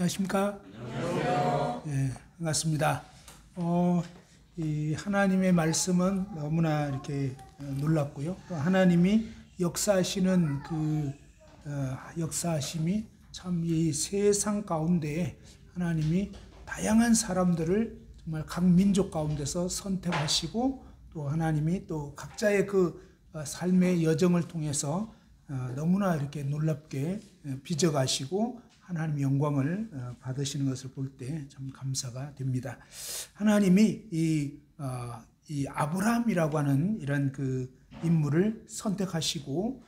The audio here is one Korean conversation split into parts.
안녕하십니까? 안녕하세요. 네, 반갑습니다. 이 하나님의 말씀은 너무나 이렇게 놀랍고요. 또 하나님이 역사하시는 그 역사하심이 참 이 세상 가운데 하나님이 다양한 사람들을 정말 각 민족 가운데서 선택하시고 또 하나님이 또 각자의 그 삶의 여정을 통해서 너무나 이렇게 놀랍게 빚어가시고 하나님의 영광을 받으시는 것을 볼 때 참 감사가 됩니다. 하나님이 이 아브라함이라고 하는 이런 그 인물을 선택하시고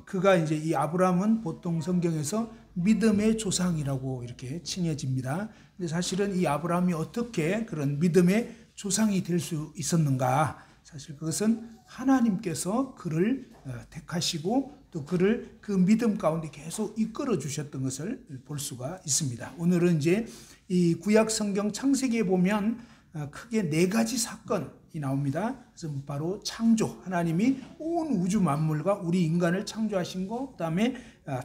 그가 이제 이 아브라함은 보통 성경에서 믿음의 조상이라고 이렇게 칭해집니다. 근데 사실은 이 아브라함이 어떻게 그런 믿음의 조상이 될 수 있었는가? 사실 그것은 하나님께서 그를 택하시고 또 그를 그 믿음 가운데 계속 이끌어 주셨던 것을 볼 수가 있습니다. 오늘은 이제 이 구약 성경 창세기에 보면 크게 4가지 사건이 나옵니다. 그래서 바로 창조, 하나님이 온 우주 만물과 우리 인간을 창조하신 거, 그다음에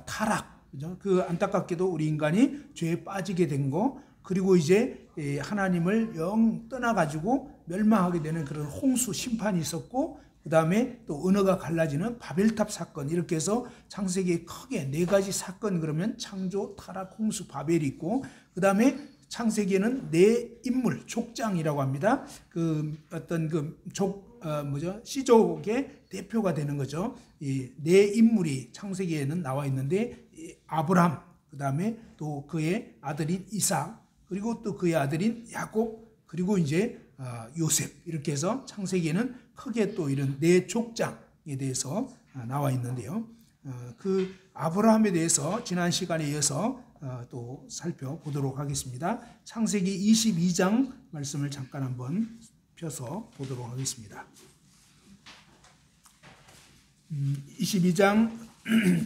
타락, 그죠? 그 안타깝게도 우리 인간이 죄에 빠지게 된 거, 그리고 이제 하나님을 영 떠나가지고 멸망하게 되는 그런 홍수 심판이 있었고, 그 다음에 또 언어가 갈라지는 바벨탑 사건, 이렇게 해서 창세기에 크게 4가지 사건, 그러면 창조, 타락, 홍수, 바벨이 있고, 그 다음에 창세기에는 4인물, 족장이라고 합니다. 그 어떤 시족의 대표가 되는 거죠. 이 4인물이 창세기에는 나와 있는데, 아브람, 그 다음에 또 그의 아들인 이삭, 그리고 또 그의 아들인 야곱, 그리고 이제 요셉, 이렇게 해서 창세기에는 크게 또 이런 4족장에 대해서 나와 있는데요. 그 아브라함에 대해서 지난 시간에 이어서 또 살펴보도록 하겠습니다. 창세기 22장 말씀을 잠깐 한번 펴서 보도록 하겠습니다. 22장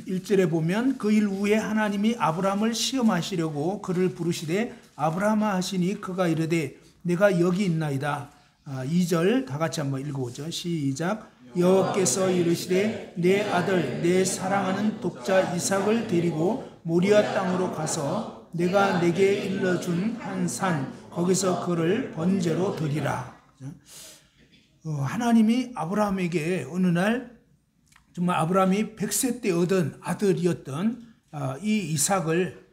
1절에 보면 그 일 후에 하나님이 아브라함을 시험하시려고 그를 부르시되 아브라함아 하시니 그가 이르되 내가 여기 있나이다. 2절 다 같이 한번 읽어보죠. 시작. 여호와께서 이르시되 내 아들 내 사랑하는 독자 이삭을 데리고 모리아 땅으로 가서 내가 내게 일러준 한 산 거기서 그를 번제로 드리라. 하나님이 아브라함에게 어느 날 정말 아브라함이 100세 때 얻은 아들이었던 이 이삭을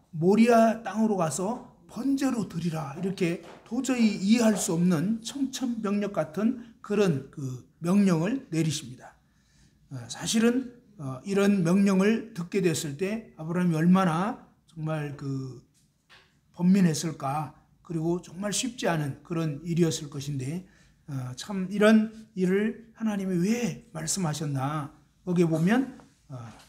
모리아 땅으로 가서 번제로 드리라, 이렇게 도저히 이해할 수 없는 청천벽력 같은 그런 그 명령을 내리십니다. 사실은 이런 명령을 듣게 됐을 때 아브라함이 얼마나 정말 그 번민했을까, 그리고 정말 쉽지 않은 그런 일이었을 것인데 참 이런 일을 하나님이 왜 말씀하셨나, 거기에 보면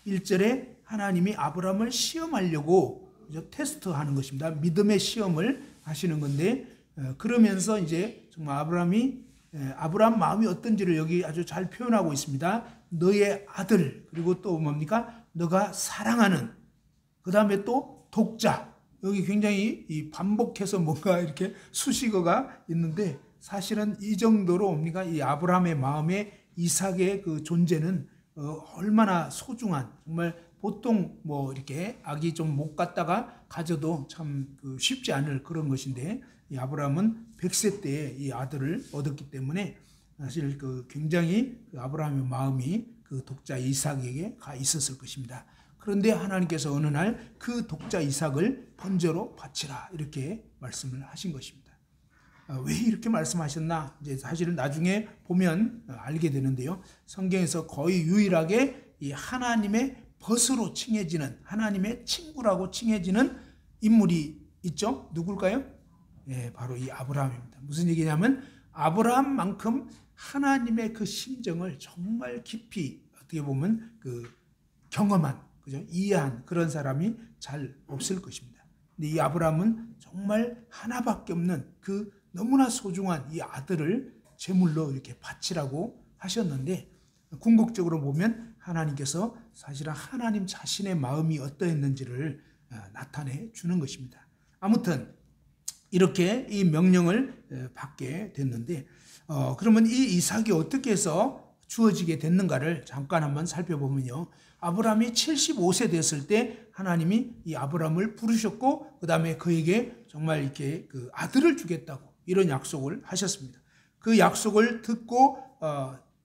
1절에 하나님이 아브라함을 시험하려고 테스트하는 것입니다. 믿음의 시험을 하시는 건데, 그러면서 이제 정말 아브라함 마음이 어떤지를 여기 아주 잘 표현하고 있습니다. 너의 아들, 그리고 또 뭡니까? 너가 사랑하는, 그 다음에 또 독자. 여기 굉장히 반복해서 뭔가 이렇게 수식어가 있는데, 사실은 이 정도로 뭡니까? 이 아브라함의 마음에 이삭의 그 존재는 얼마나 소중한, 정말 보통 뭐 이렇게 아기 좀 못 갖다가 가져도 참 쉽지 않을 그런 것인데, 이 아브라함은 100세 때에 이 아들을 얻었기 때문에 사실 굉장히 아브라함의 마음이 그 독자 이삭에게 가 있었을 것입니다. 그런데 하나님께서 어느 날 그 독자 이삭을 번제로 바치라, 이렇게 말씀을 하신 것입니다. 왜 이렇게 말씀하셨나? 이제 사실은 나중에 보면 알게 되는데요. 성경에서 거의 유일하게 이 하나님의 벗으로 칭해지는, 하나님의 친구라고 칭해지는 인물이 있죠. 누굴까요? 예, 바로 이 아브라함입니다. 무슨 얘기냐면 아브라함만큼 하나님의 그 심정을 정말 깊이 어떻게 보면 경험한, 그죠? 이해한 그런 사람이 잘 없을 것입니다. 근데 이 아브라함은 정말 하나밖에 없는 그 너무나 소중한 이 아들을 제물로 이렇게 바치라고 하셨는데, 궁극적으로 보면 하나님께서 사실은 하나님 자신의 마음이 어떠했는지를 나타내 주는 것입니다. 아무튼 이렇게 이 명령을 받게 됐는데, 그러면 이 이삭이 어떻게 해서 주어지게 됐는가를 잠깐 한번 살펴보면요. 아브라함이 75세 됐을 때 하나님이 이 아브라함을 부르셨고 그 다음에 그에게 정말 이렇게 그 아들을 주겠다고 이런 약속을 하셨습니다. 그 약속을 듣고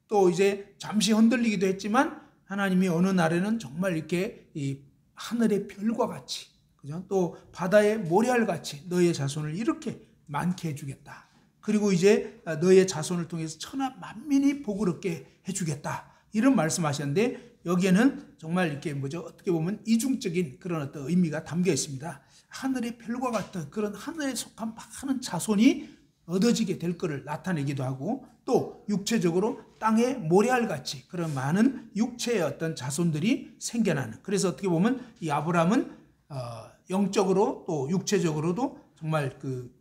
또 이제 잠시 흔들리기도 했지만 하나님이 어느 날에는 정말 이렇게 이 하늘의 별과 같이, 그죠? 또 바다의 모래알 같이 너의 자손을 이렇게 많게 해주겠다. 그리고 이제 너의 자손을 통해서 천하 만민이 복을 얻게 해주겠다. 이런 말씀하셨는데 여기에는 정말 이렇게 어떻게 보면 이중적인 그런 어떤 의미가 담겨 있습니다. 하늘의 별과 같은 그런 하늘에 속한 많은 자손이 얻어지게 될 것을 나타내기도 하고 또 육체적으로 땅의 모래알 같이 그런 많은 육체의 어떤 자손들이 생겨나는, 그래서 어떻게 보면 이 아브라함은 영적으로 또 육체적으로도 정말 그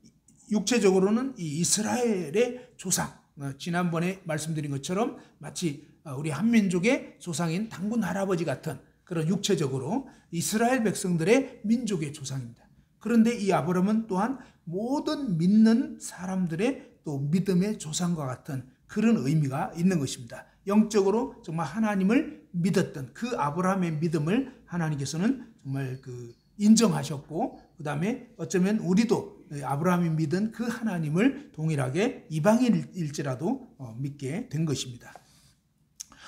육체적으로는 이 이스라엘의 조상, 지난번에 말씀드린 것처럼 마치 우리 한민족의 조상인 단군 할아버지 같은 그런 육체적으로 이스라엘 백성들의 민족의 조상입니다. 그런데 이 아브라함은 또한 모든 믿는 사람들의 또 믿음의 조상과 같은 그런 의미가 있는 것입니다. 영적으로 정말 하나님을 믿었던 그 아브라함의 믿음을 하나님께서는 정말 그 인정하셨고 그 다음에 어쩌면 우리도 아브라함이 믿은 그 하나님을 동일하게 이방인일지라도 믿게 된 것입니다.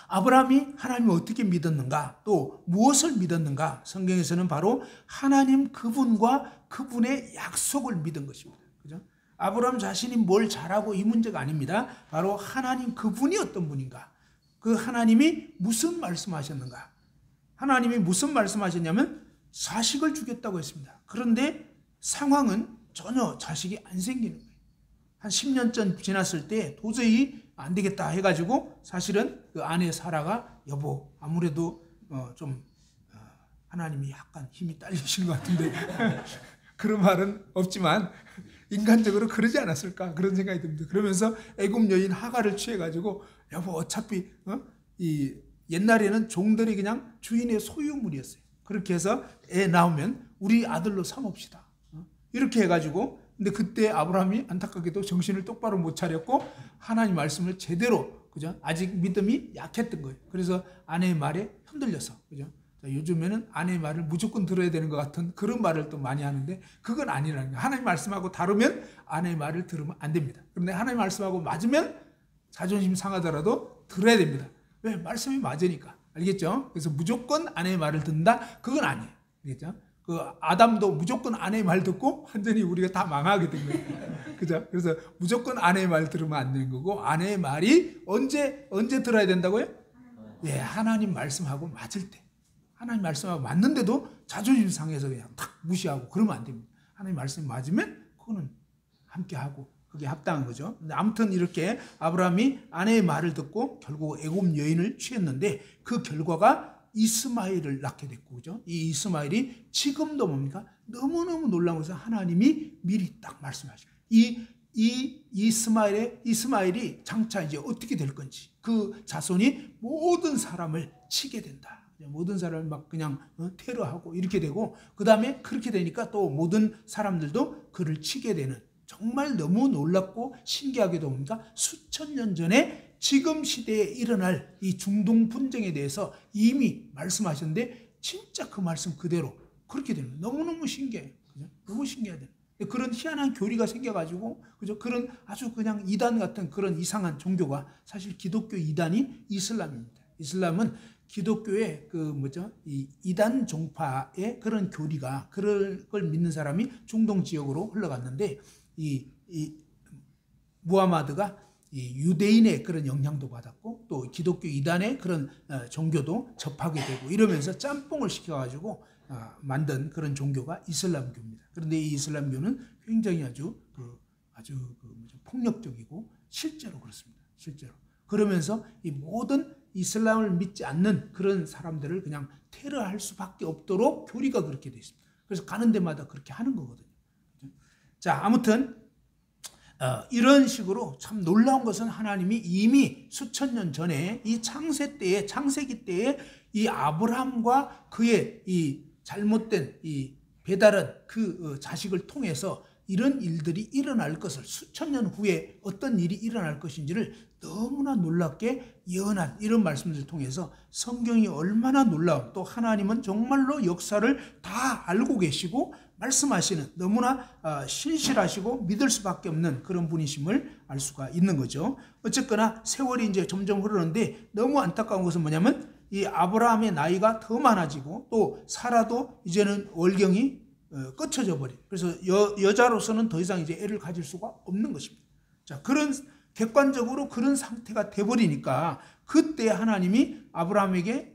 아브라함이 하나님을 어떻게 믿었는가, 또 무엇을 믿었는가? 성경에서는 바로 하나님 그분과 그분의 약속을 믿은 것입니다. 그죠? 아브라함 자신이 뭘 잘하고 이 문제가 아닙니다. 바로 하나님 그분이 어떤 분인가? 그 하나님이 무슨 말씀하셨는가? 하나님이 무슨 말씀하셨냐면 자식을 주겠다고 했습니다. 그런데 상황은 전혀 자식이 안 생기는 거예요. 한 10년 전 지났을 때 도저히 안 되겠다 해가지고 사실은 그 아내 사라가 여보 아무래도 좀 하나님이 약간 힘이 딸리신 것 같은데 그런 말은 없지만 인간적으로 그러지 않았을까 그런 생각이 듭니다. 그러면서 애굽 여인 하가를 취해가지고 여보 어차피 이 옛날에는 종들이 그냥 주인의 소유물이었어요. 그렇게 해서 애 나오면 우리 아들로 삼읍시다. 이렇게 해가지고 근데 그때 아브라함이 안타깝게도 정신을 똑바로 못 차렸고 하나님 말씀을 제대로 그죠? 아직 믿음이 약했던 거예요. 그래서 아내의 말에 흔들려서 그죠? 요즘에는 아내의 말을 무조건 들어야 되는 것 같은 그런 말을 또 많이 하는데 그건 아니라는 거예요. 하나님 말씀하고 다르면 아내의 말을 들으면 안 됩니다. 그런데 하나님 말씀하고 맞으면 자존심 상하더라도 들어야 됩니다. 왜? 말씀이 맞으니까. 알겠죠? 그래서 무조건 아내의 말을 듣는다? 그건 아니에요. 알겠죠? 그 아담도 무조건 아내의 말 듣고 완전히 우리가 다 망하게 된 거예요. 그죠? 그래서 무조건 아내의 말 들으면 안 되는 거고 아내의 말이 언제 들어야 된다고요? 예, 하나님 말씀하고 맞을 때. 하나님 말씀하고 맞는데도 자존심 상해서 그냥 탁 무시하고 그러면 안 됩니다. 하나님 말씀이 맞으면 그거는 함께 하고 그게 합당한 거죠. 근데 아무튼 이렇게 아브라함이 아내의 말을 듣고 결국 애굽 여인을 취했는데 그 결과가 이스마엘을 낳게 됐고, 그죠? 이 이스마엘이 지금도 뭡니까? 너무너무 놀라운 것은 하나님이 미리 딱 말씀하시고, 이스마엘이 장차 이제 어떻게 될 건지, 그 자손이 모든 사람을 치게 된다. 모든 사람을 막 그냥 테러하고 이렇게 되고, 그 다음에 그렇게 되니까 또 모든 사람들도 그를 치게 되는 정말 너무 놀랍고 신기하게도 뭡니까? 수천 년 전에 지금 시대에 일어날 이 중동 분쟁에 대해서 이미 말씀하셨는데 진짜 그 말씀 그대로 그렇게 되는 너무너무 신기해요. 그죠? 너무 신기하다. 그런 희한한 교리가 생겨가지고 그죠? 그런 아주 그냥 이단 같은 그런 이상한 종교가 사실 기독교 이단이 이슬람입니다. 이슬람은 기독교의 이 이단 종파의 그런 교리가 그럴 걸 믿는 사람이 중동 지역으로 흘러갔는데 이 무하마드가 이 유대인의 그런 영향도 받았고 또 기독교 이단의 그런 종교도 접하게 되고 이러면서 짬뽕을 시켜가지고 만든 그런 종교가 이슬람교입니다. 그런데 이 이슬람교는 굉장히 아주 폭력적이고 실제로 그렇습니다. 실제로. 그러면서 이 모든 이슬람을 믿지 않는 그런 사람들을 그냥 테러할 수밖에 없도록 교리가 그렇게 되어 있습니다. 그래서 가는 데마다 그렇게 하는 거거든요. 자, 아무튼 이런 식으로 참 놀라운 것은 하나님이 이미 수천 년 전에 이 창세기 때에 이 아브라함과 그의 이 잘못된 이 배달은 그 자식을 통해서 이런 일들이 일어날 것을 수천 년 후에 어떤 일이 일어날 것인지를 너무나 놀랍게 예언한 이런 말씀들을 통해서 성경이 얼마나 놀라운, 또 하나님은 정말로 역사를 다 알고 계시고 말씀하시는 너무나 신실하시고 믿을 수밖에 없는 그런 분이심을 알 수가 있는 거죠. 어쨌거나 세월이 이제 점점 흐르는데 너무 안타까운 것은 뭐냐면 이 아브라함의 나이가 더 많아지고 또 사라도 이제는 월경이 끝쳐져 버린. 그래서 여자로서는 더 이상 이제 애를 가질 수가 없는 것입니다. 자, 그런 객관적으로 그런 상태가 돼 버리니까 그때 하나님이 아브라함에게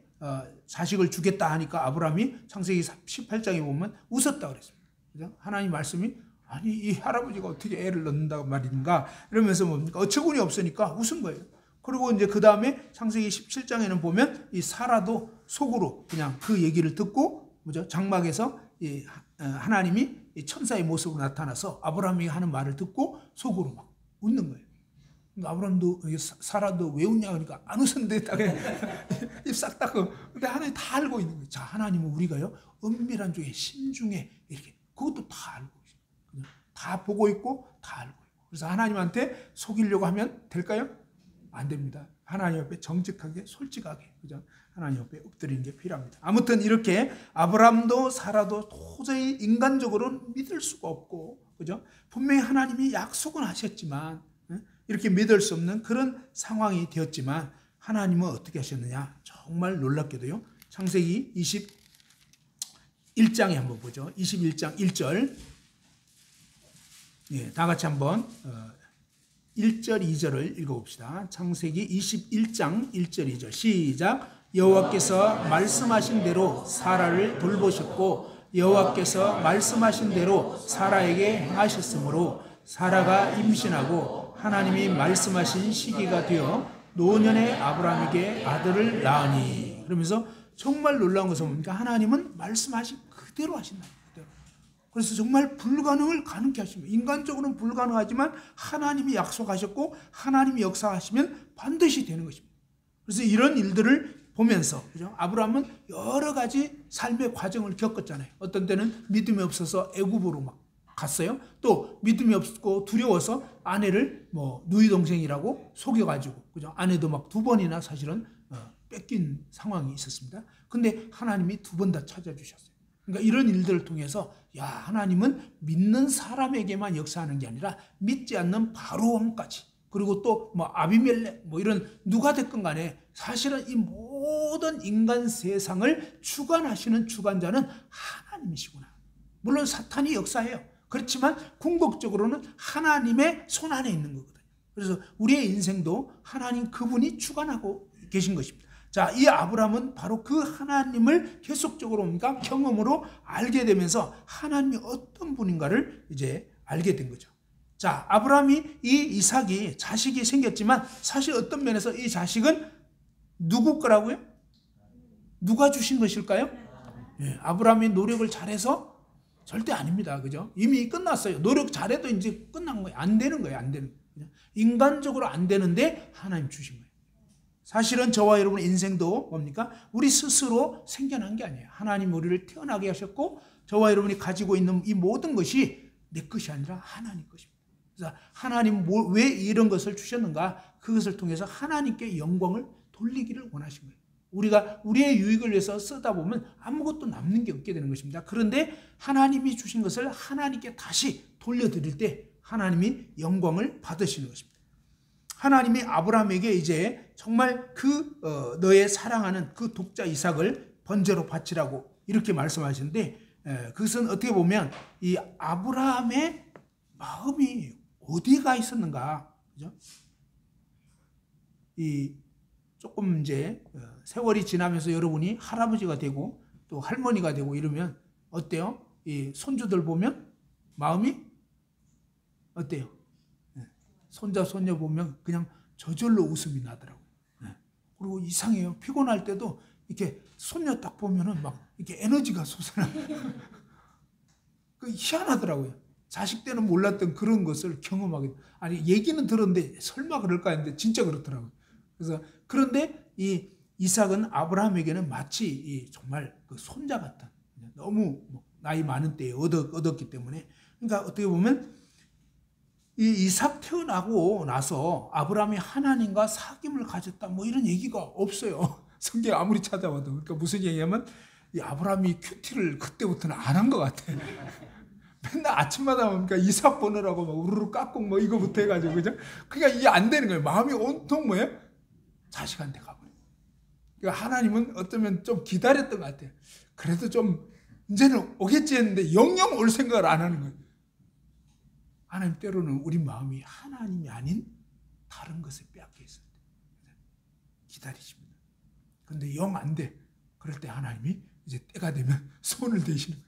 자식을 주겠다 하니까 아브라함이 창세기 18장에 보면 웃었다 그랬습니다. 그죠? 하나님 말씀이 아니 이 할아버지가 어떻게 애를 낳는다고 말인가 이러면서 뭡니까 어처구니 없으니까 웃은 거예요. 그리고 이제 그 다음에 창세기 17장에는 보면 이 사라도 속으로 그냥 그 얘기를 듣고 뭐죠? 장막에서 이 하나님이 천사의 모습으로 나타나서 아브라함이 하는 말을 듣고 속으로 막 웃는 거예요. 그러니까 아브라함도 사라도 왜 웃냐 그러니까 안 웃었는데 딱 입 싹 닦고. 근데 하나님 다 알고 있는 거예요. 자, 하나님은 우리가요 은밀한 중에 심중에 이렇게 그것도 다 알고 있어요. 다 보고 있고 다 알고 있고. 그래서 하나님한테 속이려고 하면 될까요? 안 됩니다. 하나님 옆에 정직하게 솔직하게 그죠? 하나님 옆에 엎드리는 게 필요합니다. 아무튼 이렇게 아브라함도 사라도 도저히 인간적으로는 믿을 수가 없고 그죠? 분명히 하나님이 약속은 하셨지만 이렇게 믿을 수 없는 그런 상황이 되었지만 하나님은 어떻게 하셨느냐? 정말 놀랍게도요. 창세기 21장에 한번 보죠. 21장 1절. 예, 다 같이 한번 1절, 2절을 읽어봅시다. 창세기 21장 1절, 2절 시작. 여호와께서 말씀하신 대로 사라를 돌보셨고 여호와께서 말씀하신 대로 사라에게 행하셨으므로 사라가 임신하고 하나님이 말씀하신 시기가 되어 노년의 아브라함에게 아들을 낳으니. 그러면서 정말 놀라운 것은 뭡니까? 하나님은 말씀하신 그대로 하신다. 그래서 정말 불가능을 가능케 하십니다. 인간적으로는 불가능하지만 하나님이 약속하셨고 하나님이 역사하시면 반드시 되는 것입니다. 그래서 이런 일들을 보면서 그죠? 아브라함은 여러 가지 삶의 과정을 겪었잖아요. 어떤 때는 믿음이 없어서 애굽으로 막 갔어요. 또 믿음이 없고 두려워서 아내를 뭐 누이 동생이라고 속여가지고 그죠? 아내도 막 2번이나 사실은 뺏긴 상황이 있었습니다. 근데 하나님이 2번 다 찾아주셨어요. 그러니까 이런 일들을 통해서 야 하나님은 믿는 사람에게만 역사하는 게 아니라 믿지 않는 바로 왕까지 그리고 또 뭐 아비멜렉 뭐 이런 누가 됐건 간에 사실은 이 모든 인간 세상을 주관하시는 주관자는 하나님이시구나. 물론 사탄이 역사해요. 그렇지만 궁극적으로는 하나님의 손 안에 있는 거거든요. 그래서 우리의 인생도 하나님 그분이 주관하고 계신 것입니다. 자, 이 아브라함은 바로 그 하나님을 계속적으로 뭡니까? 경험으로 알게 되면서 하나님이 어떤 분인가를 이제 알게 된 거죠. 자, 아브라함이 이 이삭이 자식이 생겼지만 사실 어떤 면에서 이 자식은 누구 거라고요? 누가 주신 것일까요? 예, 아브라함이 노력을 잘해서 절대 아닙니다. 그죠? 이미 끝났어요. 노력 잘해도 이제 끝난 거예요. 안 되는 거예요. 안 되는 거예요. 인간적으로 안 되는데 하나님 주신 거예요. 사실은 저와 여러분의 인생도 뭡니까? 우리 스스로 생겨난 게 아니에요. 하나님 우리를 태어나게 하셨고 저와 여러분이 가지고 있는 이 모든 것이 내 것이 아니라 하나님 것입니다. 그래서 하나님 왜 이런 것을 주셨는가? 그것을 통해서 하나님께 영광을 돌리기를 원하신 거예요. 우리가 우리의 유익을 위해서 쓰다 보면 아무것도 남는 게 없게 되는 것입니다. 그런데 하나님이 주신 것을 하나님께 다시 돌려드릴 때 하나님이 영광을 받으시는 것입니다. 하나님이 아브라함에게 이제 정말 너의 사랑하는 그 독자 이삭을 번제로 바치라고 이렇게 말씀하시는데 그것은 어떻게 보면 이 아브라함의 마음이 어디가 있었는가, 그죠? 이 조금 이제 세월이 지나면서 여러분이 할아버지가 되고 또 할머니가 되고 이러면 어때요? 이 손주들 보면 마음이 어때요? 손자 손녀 보면 그냥 저절로 웃음이 나더라고요. 그리고 이상해요. 피곤할 때도 이렇게 손녀 딱 보면은 막 이렇게 에너지가 솟아나. 그 희한하더라고요. 자식 때는 몰랐던 그런 것을 경험하게. 아니 얘기는 들었는데 설마 그럴까 했는데 진짜 그렇더라고요. 그래서 그런데 이 이삭은 아브라함에게는 마치 정말 그 손자 같은 너무 나이 많은 때에 얻었기 때문에 그러니까 어떻게 보면 이 이삭 태어나고 나서 아브라함이 하나님과 사귐을 가졌다 뭐 이런 얘기가 없어요. 성경 아무리 찾아봐도. 그러니까 무슨 얘기냐면 이 아브라함이 큐티를 그때부터는 안 한 것 같아. 맨날 아침마다 뭡니까 이삭 보느라고 막 우르르 깎고 뭐 이거부터 해가지고 그죠? 그러니까 이게 안 되는 거예요. 마음이 온통 뭐예요? 자식한테 가버려. 그러니까 하나님은 어쩌면 좀 기다렸던 것 같아요. 그래도 좀 이제는 오겠지 했는데 영영 올 생각을 안 하는 거예요. 하나님 때로는 우리 마음이 하나님이 아닌 다른 것에 빼앗겨 있을 때 기다리십니다. 근데 영 안 돼. 그럴 때 하나님이 이제 때가 되면 손을 대시는 거예요.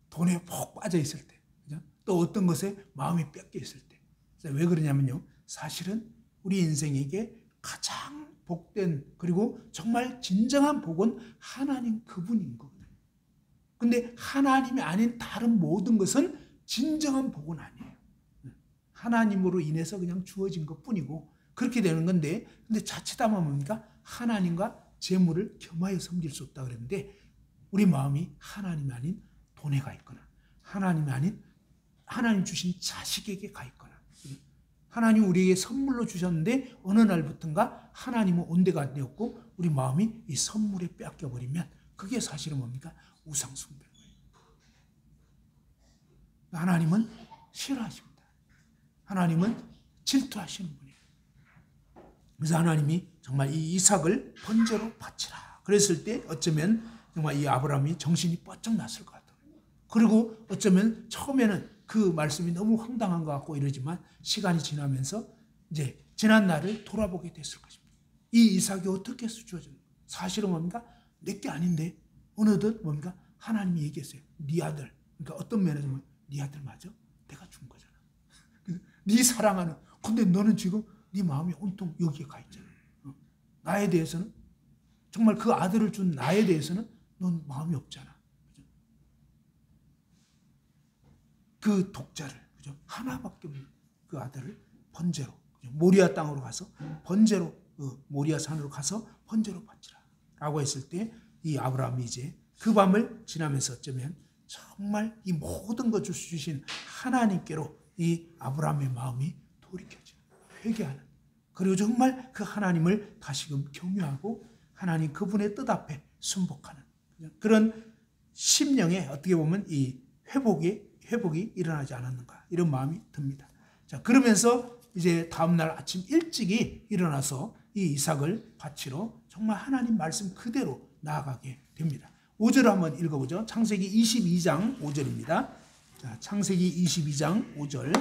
돈에 푹 빠져 있을 때, 그죠? 또 어떤 것에 마음이 뺏겨 있을 때. 왜 그러냐면요. 사실은 우리 인생에게 가장 복된 그리고 정말 진정한 복은 하나님 그분인 거거든요. 근데 하나님이 아닌 다른 모든 것은 진정한 복은 아니에요. 하나님으로 인해서 그냥 주어진 것 뿐이고 그렇게 되는 건데, 근데 자칫하면 뭡니까? 하나님과 재물을 겸하여 섬길 수 없다 그랬는데, 우리 마음이 하나님이 아닌 돈에 가 있거나 하나님이 아닌 하나님 주신 자식에게 가 있거나, 하나님 우리에게 선물로 주셨는데 어느 날부턴가 하나님은 온데가 되었고 우리 마음이 이 선물에 뺏겨버리면 그게 사실은 뭡니까? 우상숭배인 거예요. 하나님은 싫어하십니다. 하나님은 질투하시는 분이에요. 그래서 하나님이 정말 이 이삭을 번제로 바치라 그랬을 때 어쩌면 정말 이 아브라함이 정신이 번쩍 났을 것 같아요. 그리고 어쩌면 처음에는 그 말씀이 너무 황당한 것 같고 이러지만 시간이 지나면서 이제 지난 날을 돌아보게 됐을 것입니다. 이 이삭이 어떻게 주어졌는가? 사실은 뭡니까? 내게 아닌데 어느덧 뭡니까? 하나님이 얘기했어요. 네 아들. 그러니까 어떤 면에서 뭐, 네 아들 맞아? 내가 준 거잖아. 네 사랑하는. 근데 너는 지금 네 마음이 온통 여기에 가 있잖아. 나에 대해서는 정말 그 아들을 준 나에 대해서는 넌 마음이 없잖아. 그죠? 그 독자를, 그죠? 하나밖에 없는 그 아들을 번제로, 그죠? 모리아 땅으로 가서 번제로, 그 모리아 산으로 가서 번제로 바치라 라고 했을 때 이 아브라함이 이제 그 밤을 지나면서 어쩌면 정말 이 모든 것을 주신 하나님께로 이 아브라함의 마음이 돌이켜지는, 회개하는, 그리고 정말 그 하나님을 다시금 경외하고 하나님 그분의 뜻 앞에 순복하는 그런 심령에 어떻게 보면 이 회복이 일어나지 않았는가 이런 마음이 듭니다. 자, 그러면서 이제 다음날 아침 일찍이 일어나서 이 이삭을 바치러 정말 하나님 말씀 그대로 나아가게 됩니다. 5절 한번 읽어보죠. 창세기 22장 5절입니다. 자, 창세기 22장 5절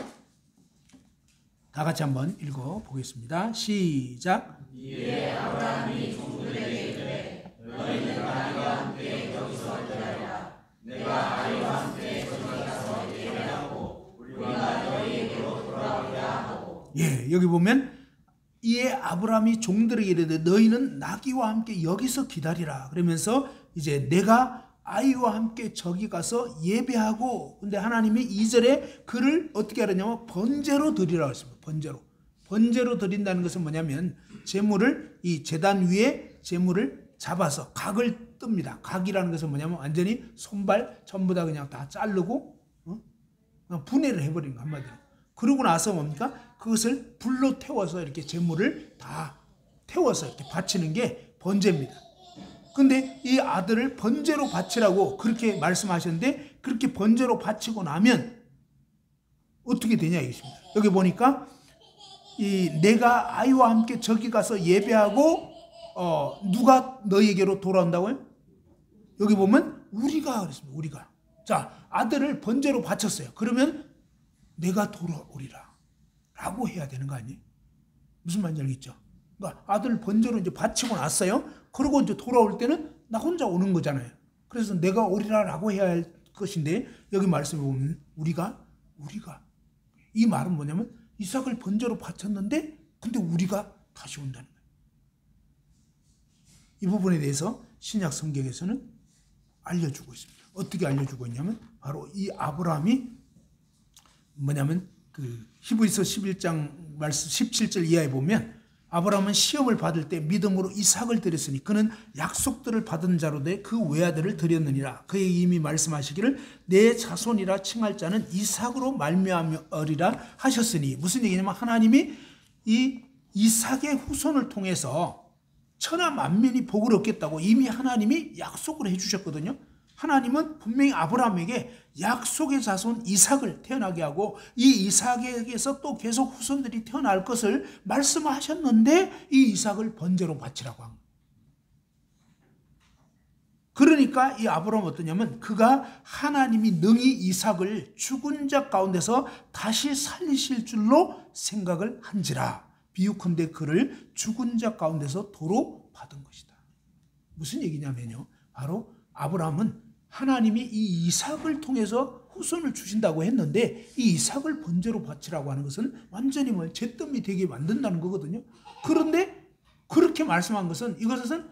다 같이 한번 읽어보겠습니다. 시작. 이에 아브라함이 종들에게 이르되 너희는 나와 함께 여기서 기다리라. 내가 아이와 함께 저기 가서 예배하고 우리가 너희에게로 돌아오리라 하고. 예, 여기 보면 이에 아브라함이 종들에게 이르되 너희는 나귀와 함께 여기서 기다리라. 그러면서 이제 내가 아이와 함께 저기 가서 예배하고, 근데 하나님이 2절에 그를 어떻게 하느냐면 번제로 드리라고 했습니다. 번제로 드린다는 것은 뭐냐면 제물을 이 제단 위에 제물을 잡아서 각을 뜹니다. 각이라는 것은 뭐냐면 완전히 손발 전부 다 그냥 다 자르고 그냥 분해를 해버리는 거 한마디로. 그러고 나서 뭡니까? 그것을 불로 태워서 이렇게 제물을 다 태워서 이렇게 바치는 게 번제입니다. 근데 이 아들을 번제로 바치라고 그렇게 말씀하셨는데, 그렇게 번제로 바치고 나면 어떻게 되냐 이것입니다. 여기 보니까 이 내가 아이와 함께 저기 가서 예배하고 누가 너희에게로 돌아온다고요? 여기 보면 우리가 그랬습니다. 우리가. 자, 아들을 번제로 바쳤어요. 그러면 내가 돌아오리라 라고 해야 되는 거 아니에요? 무슨 말인지 알겠죠? 그러니까 아들을 번제로 이제 바치고 났어요. 그리고 이제 돌아올 때는 나 혼자 오는 거잖아요. 그래서 내가 오리라 라고 해야 할 것인데, 여기 말씀에 보면 우리가 이 말은 뭐냐면 이삭을 번제로 바쳤는데 근데 우리가 다시 온다는 거예요. 이 부분에 대해서 신약 성경에서는 알려주고 있습니다. 어떻게 알려주고 있냐면 바로 이 아브라함이 뭐냐면 그 히브리서 11장 말씀 17절 이하에 보면 아브라함은 시험을 받을 때 믿음으로 이삭을 드렸으니 그는 약속들을 받은 자로 돼 그 외아들을 드렸느니라. 그에게 이미 말씀하시기를 내 자손이라 칭할 자는 이삭으로 말미암으리라 하셨으니, 무슨 얘기냐면 하나님이 이 이삭의 후손을 통해서 천하 만민이 복을 얻겠다고 이미 하나님이 약속을 해주셨거든요. 하나님은 분명히 아브라함에게 약속의 자손 이삭을 태어나게 하고 이 이삭에게서 또 계속 후손들이 태어날 것을 말씀하셨는데 이 이삭을 번제로 바치라고 한 거예요. 그러니까 이 아브라함은 어떠냐면 그가 하나님이 능히 이삭을 죽은 자 가운데서 다시 살리실 줄로 생각을 한지라. 비유컨대 그를 죽은 자 가운데서 도로 받은 것이다. 무슨 얘기냐면요, 바로 아브라함은 하나님이 이 이삭을 통해서 후손을 주신다고 했는데 이 이삭을 번제로 바치라고 하는 것은 완전히 잿더미 되게 만든다는 거거든요. 그런데 그렇게 말씀한 것은 이것은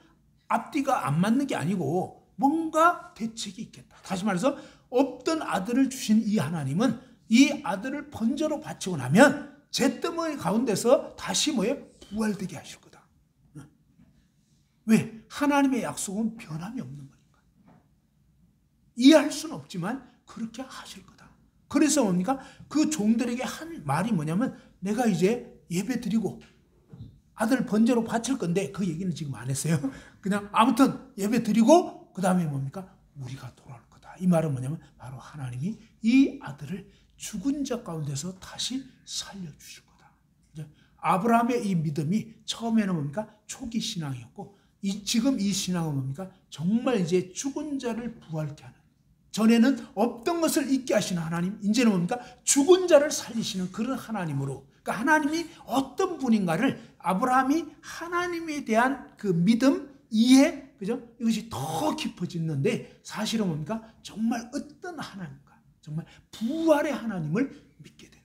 앞뒤가 안 맞는 게 아니고 뭔가 대책이 있겠다. 다시 말해서 없던 아들을 주신 이 하나님은 이 아들을 번제로 바치고 나면 잿더미 가운데서 다시 부활되게 하실 거다. 왜? 하나님의 약속은 변함이 없는 거니까. 이해할 수는 없지만 그렇게 하실 거다. 그래서 뭡니까? 그 종들에게 한 말이 뭐냐면 내가 이제 예배 드리고 아들 번제로 바칠 건데 그 얘기는 지금 안 했어요. 그냥 아무튼 예배 드리고 그 다음에 뭡니까? 우리가 돌아올 거다. 이 말은 뭐냐면 바로 하나님이 이 아들을 죽은 자 가운데서 다시 살려주실 거다. 이제 아브라함의 이 믿음이 처음에는 뭡니까? 초기 신앙이었고 지금 이 신앙은 뭡니까? 정말 이제 죽은 자를 부활케 하는, 전에는 없던 것을 있게 하시는 하나님, 이제는 뭡니까? 죽은 자를 살리시는 그런 하나님으로, 그러니까 하나님이 어떤 분인가를 아브라함이 하나님에 대한 그 믿음, 이해, 그죠? 이것이 더 깊어지는데 사실은 뭡니까? 정말 어떤 하나님과 정말 부활의 하나님을 믿게 돼요.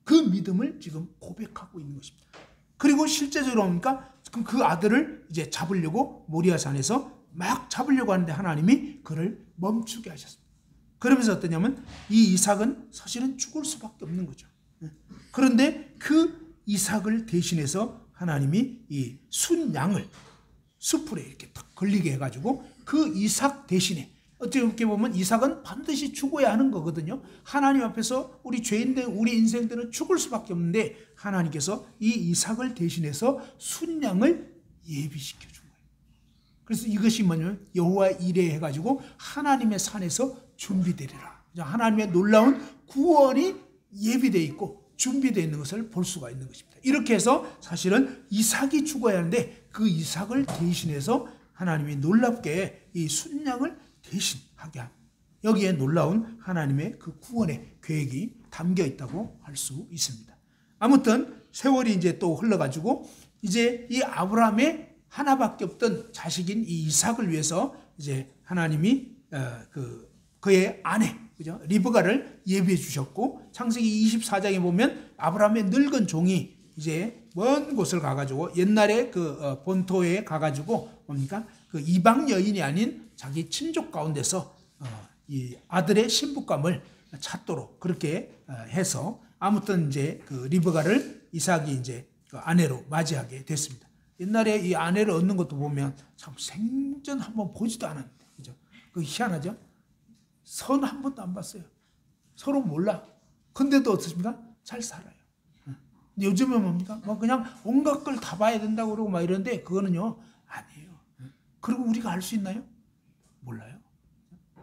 그 믿음을 지금 고백하고 있는 것입니다. 그리고 실제적으로 뭡니까? 그 아들을 이제 잡으려고 모리아산에서 막 잡으려고 하는데 하나님이 그를 멈추게 하셨습니다. 그러면서 어떠냐면 이 이삭은 사실은 죽을 수밖에 없는 거죠. 그런데 그 이삭을 대신해서 하나님이 이 순양을 숯불에 이렇게 딱 걸리게 해가지고 그 이삭 대신에, 어떻게 보면 이삭은 반드시 죽어야 하는 거거든요. 하나님 앞에서 우리 죄인들, 우리 인생들은 죽을 수밖에 없는데 하나님께서 이 이삭을 대신해서 순양을 예비시켜 준 거예요. 그래서 이것이 뭐냐면 여호와 이레 해가지고 하나님의 산에서 준비되리라. 하나님의 놀라운 구원이 예비되어 있고 준비되어 있는 것을 볼 수가 있는 것입니다. 이렇게 해서 사실은 이삭이 죽어야 하는데 그 이삭을 대신해서 하나님이 놀랍게 이 순양을 대신하게 한, 여기에 놀라운 하나님의 그 구원의 계획이 담겨 있다고 할 수 있습니다. 아무튼 세월이 이제 또 흘러가지고 이제 이 아브라함의 하나밖에 없던 자식인 이 이삭을 위해서 이제 하나님이 그의 아내, 그죠? 리브가를 예비해 주셨고, 창세기 24장에 보면 아브라함의 늙은 종이 이제 먼 곳을 가가지고 옛날에 그 본토에 가가지고 뭡니까? 그 이방 여인이 아닌 자기 친족 가운데서 이 아들의 신부감을 찾도록 그렇게 해서 아무튼 이제 그 리브가를 이삭이 이제 그 아내로 맞이하게 됐습니다. 옛날에 이 아내를 얻는 것도 보면 참 생전 한번 보지도 않았는데, 그죠? 그 희한하죠? 선 한 번도 안 봤어요. 서로 몰라. 근데도 어떻습니까? 잘 살아요. 요즘은 뭡니까? 뭐 그냥 온갖 걸 다 봐야 된다고 그러고 막 이러는데 그거는요, 아니에요. 그리고 우리가 알 수 있나요? 몰라요.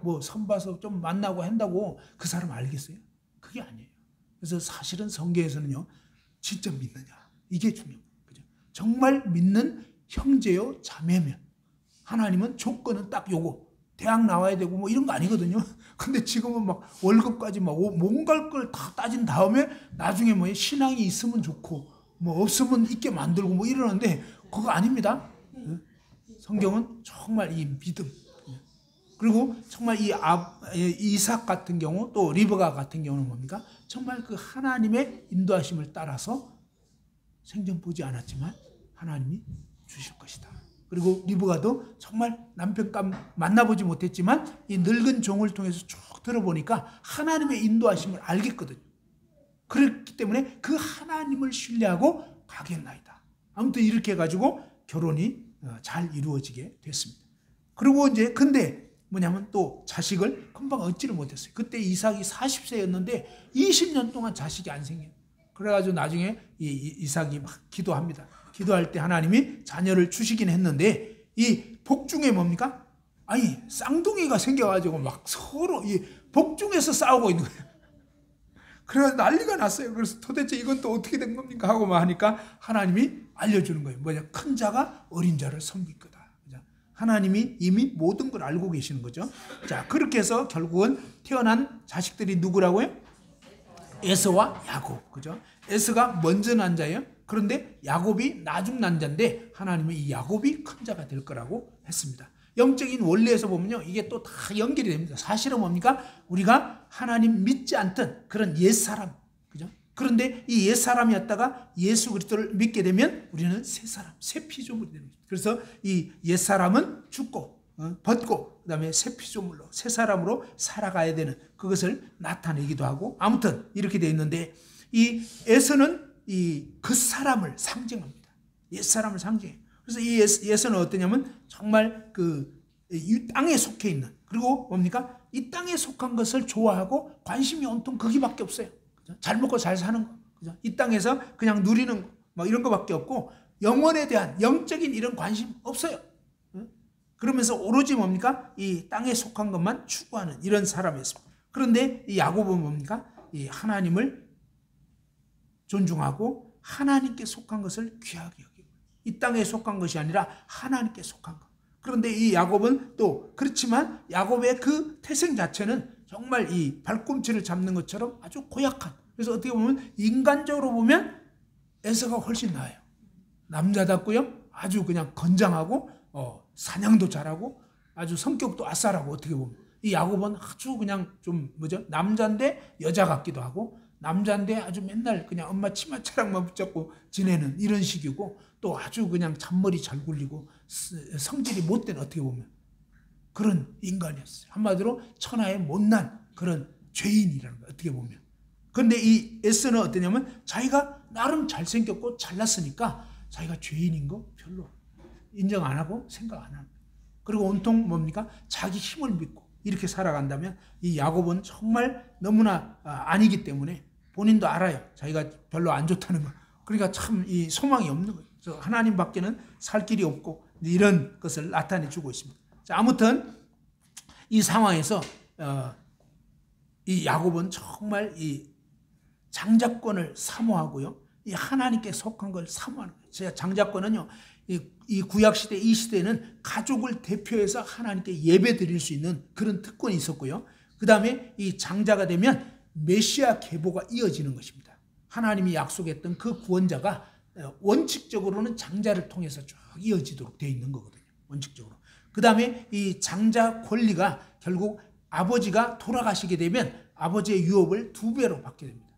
뭐 선 봐서 좀 만나고 한다고 그 사람 알겠어요? 그게 아니에요. 그래서 사실은 성경에서는요, 진짜 믿느냐, 이게 중요해요. 그죠? 정말 믿는 형제요 자매면, 하나님은 조건은 딱 요거, 대학 나와야 되고 뭐 이런 거 아니거든요. 근데 지금은 막 월급까지 막 뭔가 걸 다 따진 다음에 나중에 뭐 신앙이 있으면 좋고 뭐 없으면 있게 만들고 뭐 이러는데 그거 아닙니다. 성경은 정말 이 믿음, 그리고 정말 이 이삭 같은 경우 또 리브가 같은 경우는 뭡니까? 정말 그 하나님의 인도하심을 따라서 생전 보지 않았지만 하나님이 주실 것이다. 그리고 리브가도 정말 남편감 만나보지 못했지만 이 늙은 종을 통해서 쭉 들어보니까 하나님의 인도하심을 알겠거든요. 그렇기 때문에 그 하나님을 신뢰하고 가겠나이다. 아무튼 이렇게 해가지고 결혼이 잘 이루어지게 됐습니다. 그리고 이제 근데 뭐냐면 또 자식을 금방 얻지를 못했어요. 그때 이삭이 40세였는데 20년 동안 자식이 안 생겨요. 그래가지고 나중에 이삭이 막 기도합니다. 기도할 때 하나님이 자녀를 주시긴 했는데 이 복중에 뭡니까? 아니 쌍둥이가 생겨가지고 막 서로 이 복중에서 싸우고 있는 거예요. 그래서 난리가 났어요. 그래서 도대체 이건 또 어떻게 된 겁니까? 하고 막 하니까 하나님이 알려주는 거예요. 뭐냐? 큰 자가 어린 자를 섬길 거다. 하나님이 이미 모든 걸 알고 계시는 거죠. 자, 그렇게 해서 결국은 태어난 자식들이 누구라고요? 에서와 야곱. 그죠? 에서가 먼저 난 자예요. 그런데 야곱이 나중 난 자인데 하나님은 이 야곱이 큰 자가 될 거라고 했습니다. 영적인 원리에서 보면요, 이게 또 다 연결이 됩니다. 사실은 뭡니까? 우리가 하나님 믿지 않던 그런 옛사람, 그죠? 그런데 이 옛사람이었다가 예수 그리스도를 믿게 되면 우리는 새 사람, 새 피조물이 되는 거죠. 그래서 이 옛사람은 죽고 벗고 그다음에 새 피조물로 새 사람으로 살아가야 되는 그것을 나타내기도 하고, 아무튼 이렇게 되어 있는데 이 에서는 이 그 사람을 상징합니다. 옛사람을 상징해요. 그래서 이 예서는 어떠냐면 정말 이 땅에 속해 있는, 그리고 뭡니까? 이 땅에 속한 것을 좋아하고 관심이 온통 거기밖에 없어요. 그죠? 잘 먹고 잘 사는 거, 그죠? 이 땅에서 그냥 누리는 거, 뭐 이런 거밖에 없고 영혼에 대한 영적인 이런 관심 없어요. 그러면서 오로지 뭡니까? 이 땅에 속한 것만 추구하는 이런 사람이었습니다. 그런데 이 야곱은 뭡니까? 이 하나님을 존중하고 하나님께 속한 것을 귀하게 여기고, 이 땅에 속한 것이 아니라 하나님께 속한 것. 그런데 이 야곱은 또 그렇지만 야곱의 그 태생 자체는 정말 이 발꿈치를 잡는 것처럼 아주 고약한, 그래서 어떻게 보면 인간적으로 보면 에서가 훨씬 나아요. 남자답고요, 아주 그냥 건장하고 사냥도 잘하고 아주 성격도 아싸라고, 어떻게 보면 이 야곱은 아주 그냥 좀 남자인데 여자 같기도 하고, 남자인데 아주 맨날 그냥 엄마 치마자락만 붙잡고 지내는 이런 식이고, 또 아주 그냥 잔머리 잘 굴리고 성질이 못된, 어떻게 보면 그런 인간이었어요. 한마디로 천하의 못난 그런 죄인이라는 거예요, 어떻게 보면. 그런데 이 에서는 어떠냐면 자기가 나름 잘생겼고 잘났으니까 자기가 죄인인 거 별로 인정 안 하고 생각 안 합니다. 그리고 온통 뭡니까? 자기 힘을 믿고 이렇게 살아간다면 이 야곱은 정말 너무나 아니기 때문에 본인도 알아요. 자기가 별로 안 좋다는 거. 그러니까 참 이 소망이 없는 거예요. 그래서 하나님 밖에는 살 길이 없고 이런 것을 나타내 주고 있습니다. 자, 아무튼 이 상황에서 이 야곱은 정말 이 장자권을 사모하고요, 이 하나님께 속한 걸 사모하는 거예요. 제가 장자권은요, 이 구약 시대, 이 시대에는 가족을 대표해서 하나님께 예배 드릴 수 있는 그런 특권이 있었고요. 그 다음에 이 장자가 되면 메시아 계보가 이어지는 것입니다. 하나님이 약속했던 그 구원자가 원칙적으로는 장자를 통해서 쭉 이어지도록 되어 있는 거거든요. 원칙적으로. 그 다음에 이 장자 권리가 결국 아버지가 돌아가시게 되면 아버지의 유업을 2배로 받게 됩니다.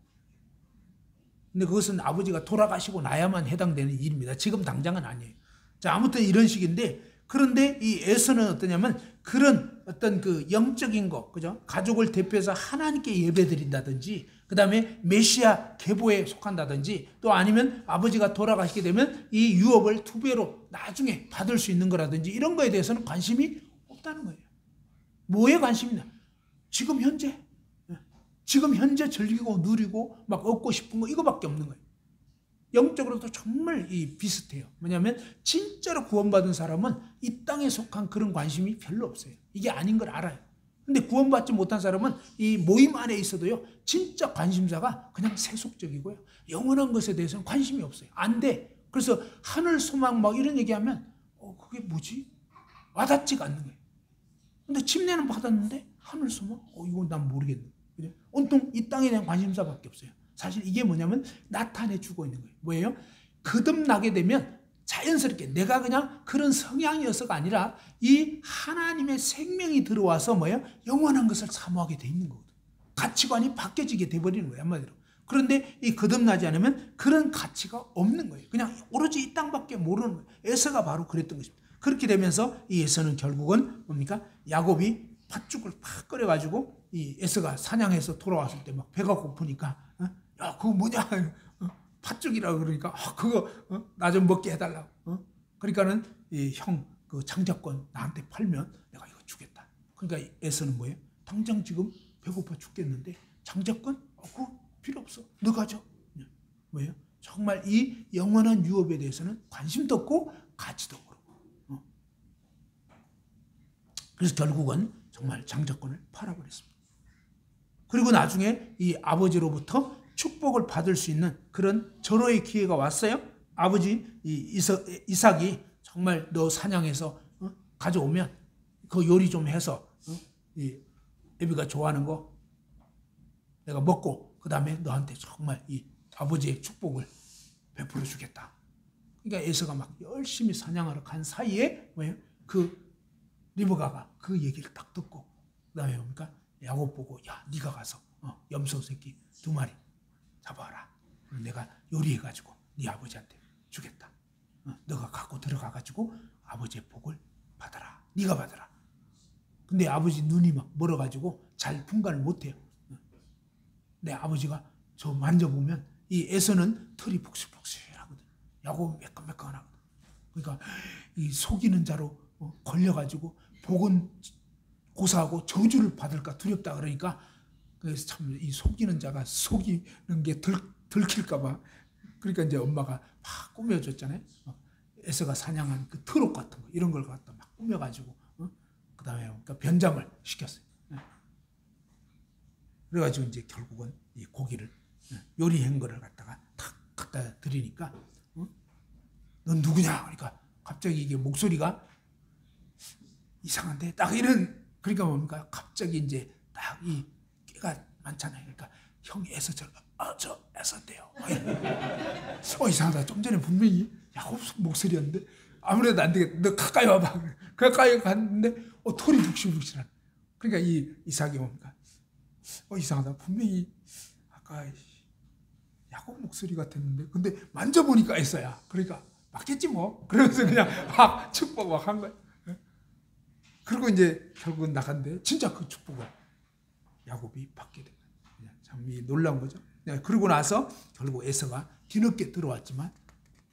근데 그것은 아버지가 돌아가시고 나야만 해당되는 일입니다. 지금 당장은 아니에요. 자, 아무튼 이런 식인데, 그런데 이 에서는 어떠냐면 그런 어떤 그 영적인 거, 그죠? 가족을 대표해서 하나님께 예배드린다든지, 그 다음에 메시아 계보에 속한다든지, 또 아니면 아버지가 돌아가시게 되면 이 유업을 2배로 나중에 받을 수 있는 거라든지, 이런 거에 대해서는 관심이 없다는 거예요. 뭐에 관심이냐? 지금 현재 즐기고 누리고 막 얻고 싶은 거, 이거밖에 없는 거예요. 영적으로도 정말 비슷해요. 뭐냐면 진짜로 구원받은 사람은 이 땅에 속한 그런 관심이 별로 없어요. 이게 아닌 걸 알아요. 근데 구원받지 못한 사람은 이 모임 안에 있어도요, 진짜 관심사가 그냥 세속적이고요, 영원한 것에 대해서는 관심이 없어요. 안 돼. 그래서 하늘 소망 막 이런 얘기하면 그게 뭐지? 와닿지가 않는 거예요. 근데 침례는 받았는데 하늘 소망? 이건 난 모르겠네. 그죠? 온통 이 땅에 대한 관심사밖에 없어요. 사실 이게 뭐냐면 나타내주고 있는 거예요. 뭐예요? 거듭나게 되면 자연스럽게 내가 그냥 그런 성향이어서가 아니라 이 하나님의 생명이 들어와서 뭐예요? 영원한 것을 사모하게 돼 있는 거거든요. 가치관이 바뀌어지게 돼버리는 거예요, 한마디로. 그런데 이 거듭나지 않으면 그런 가치가 없는 거예요. 그냥 오로지 이 땅밖에 모르는 거예요. 에서가 바로 그랬던 것입니다. 그렇게 되면서 이 에서는 결국은 뭡니까? 야곱이 팥죽을 팍 끓여가지고 이 에서가 사냥해서 돌아왔을 때 막 배가 고프니까 야, 그거 뭐냐? 팥죽이라고 그러니까 그거 나 좀 먹게 해달라고. 그러니까는 형 그 장자권 나한테 팔면 내가 이거 주겠다. 그러니까 에서는 뭐예요? 당장 지금 배고파 죽겠는데 장자권? 그거 필요 없어. 너 가져. 뭐예요? 정말 이 영원한 유업에 대해서는 관심도 없고 가치도 없고. 그래서 결국은 정말 장자권을 팔아버렸습니다. 그리고 나중에 이 아버지로부터 축복을 받을 수 있는 그런 절호의 기회가 왔어요. 아버지 이삭이 정말 너 사냥해서 가져오면 그 요리 좀 해서 이 애비가 좋아하는 거 내가 먹고 그 다음에 너한테 정말 이 아버지의 축복을 베풀어 주겠다. 그러니까 에서가 막 열심히 사냥하러 간 사이에 뭐예요? 그 리브가가 그 얘기를 딱 듣고 그 다음에 뭡니까? 야곱 보고 야 네가 가서 염소 새끼 2마리 잡아와라. 내가 요리해가지고 네 아버지한테 주겠다. 너가 갖고 들어가가지고 아버지의 복을 받아라. 네가 받아라. 근데 아버지 눈이 막 멀어가지고 잘 분간을 못해요. 내 아버지가 저 만져보면 이 에서는 털이 복실복실하거든. 야곱은 매끈매끈하거든. 그러니까 이 속이는 자로 걸려가지고 복은 고사하고 저주를 받을까 두렵다 그러니까 그래서 참 이 속이는 자가 속이는 게 들킬까봐 그러니까 이제 엄마가 막 꾸며줬잖아요. 에서가 사냥한 그 트럭 같은 거 이런 걸 갖다 막 꾸며가지고 그 다음에 그러니까 변장을 시켰어요. 그래가지고 이제 결국은 이 고기를 요리한 거를 갖다가 탁 갖다 드리니까 넌 누구냐? 그러니까 갑자기 이게 목소리가 이상한데 딱 이런 그러니까 뭡니까? 갑자기 이제 딱 이 깨가 많잖아요. 그러니까 형 에서처럼 저 에서인데요. 이상하다. 좀 전에 분명히 야곱 목소리였는데 아무래도 안 되겠다. 너 가까이 와봐. 가까이 갔는데 털이 북실북실한. 그러니까 이 이삭이 뭡니까? 이상하다. 분명히 아까 야곱 목소리 같았는데 근데 만져보니까 에서야. 그러니까 맞겠지 뭐. 그러면서 그냥 막 축복 막 한 거야. 그리고 이제 결국은 나간데 진짜 그 축복을 야곱이 받게 된 거예요. 참 놀라운 거죠. 그러고 나서 결국 에서가 뒤늦게 들어왔지만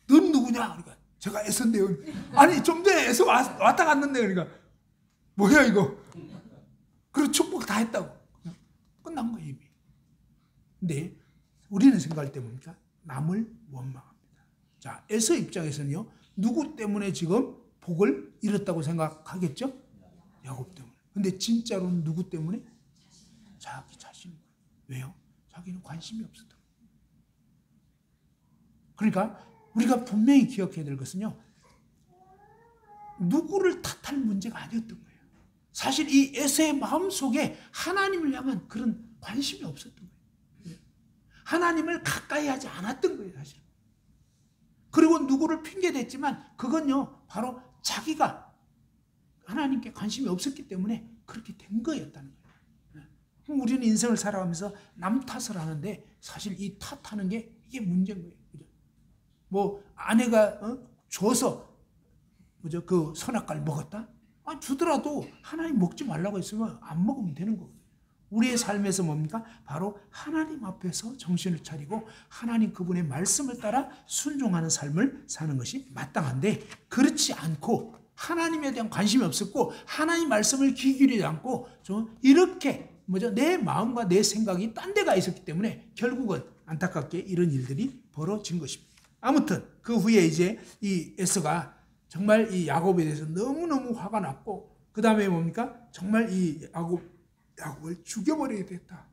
넌 누구냐? 그러니까 제가 에서인데요. 아니 좀 전에 에서 왔다 갔는데 그러니까 뭐야 이거. 그리고 축복 다 했다고. 끝난 거예요 이미. 근데 우리는 생각할 때 뭡니까? 남을 원망합니다. 자, 에서 입장에서는요. 누구 때문에 지금 복을 잃었다고 생각하겠죠? 야곱 때문에. 근데 진짜로는 누구 때문에? 자기 자신. 왜요? 자기는 관심이 없었던 거예요. 그러니까 우리가 분명히 기억해야 될 것은요. 누구를 탓할 문제가 아니었던 거예요. 사실 이 에서의 마음속에 하나님을 향한 그런 관심이 없었던 거예요. 하나님을 가까이 하지 않았던 거예요. 사실. 그리고 누구를 핑계댔지만 그건요. 바로 자기가 하나님께 관심이 없었기 때문에 그렇게 된 거였다는 거예요. 우리는 인생을 살아가면서 남 탓을 하는데 사실 이 탓하는 게 이게 문제인 거예요. 그죠? 뭐 아내가 줘서 그죠? 그 선악과를 먹었다? 주더라도 하나님 먹지 말라고 했으면 안 먹으면 되는 거거든요. 우리의 삶에서 뭡니까? 바로 하나님 앞에서 정신을 차리고 하나님 그분의 말씀을 따라 순종하는 삶을 사는 것이 마땅한데 그렇지 않고 하나님에 대한 관심이 없었고 하나님 말씀을 귀 기울이지 않고 이렇게 내 마음과 내 생각이 딴 데가 있었기 때문에 결국은 안타깝게 이런 일들이 벌어진 것입니다. 아무튼 그 후에 이제 이 에서가 정말 이 야곱에 대해서 너무너무 화가 났고 그 다음에 뭡니까? 정말 이 야곱을 죽여버려야 됐다.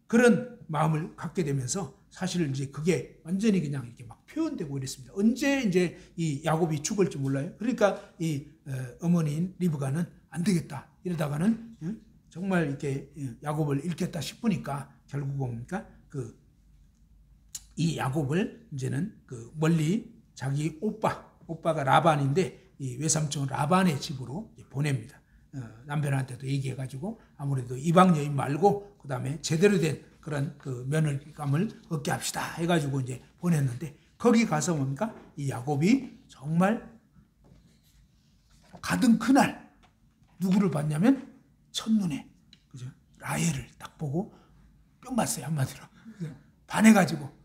그런 마음을 갖게 되면서 사실 이제 그게 완전히 그냥 이렇게 막 표현되고 이랬습니다. 언제 이제 이 야곱이 죽을지 몰라요. 그러니까 이 어머니인 리브가는 안 되겠다. 이러다가는 정말 이렇게 야곱을 잃겠다 싶으니까 결국 뭡니까? 이 야곱을 이제는 그 멀리 자기 오빠가 라반인데 이 외삼촌 라반의 집으로 보냅니다. 남편한테도 얘기해가지고 아무래도 이방 여인 말고 그 다음에 제대로 된 그런 그 며느리감을 얻게 합시다 해가지고 이제 보냈는데 거기 가서 뭡니까? 이 야곱이 정말 가던 그날 누구를 봤냐면 첫눈에 그죠? 라헬을 딱 보고 뿅 봤어요 한마디로 반해가지고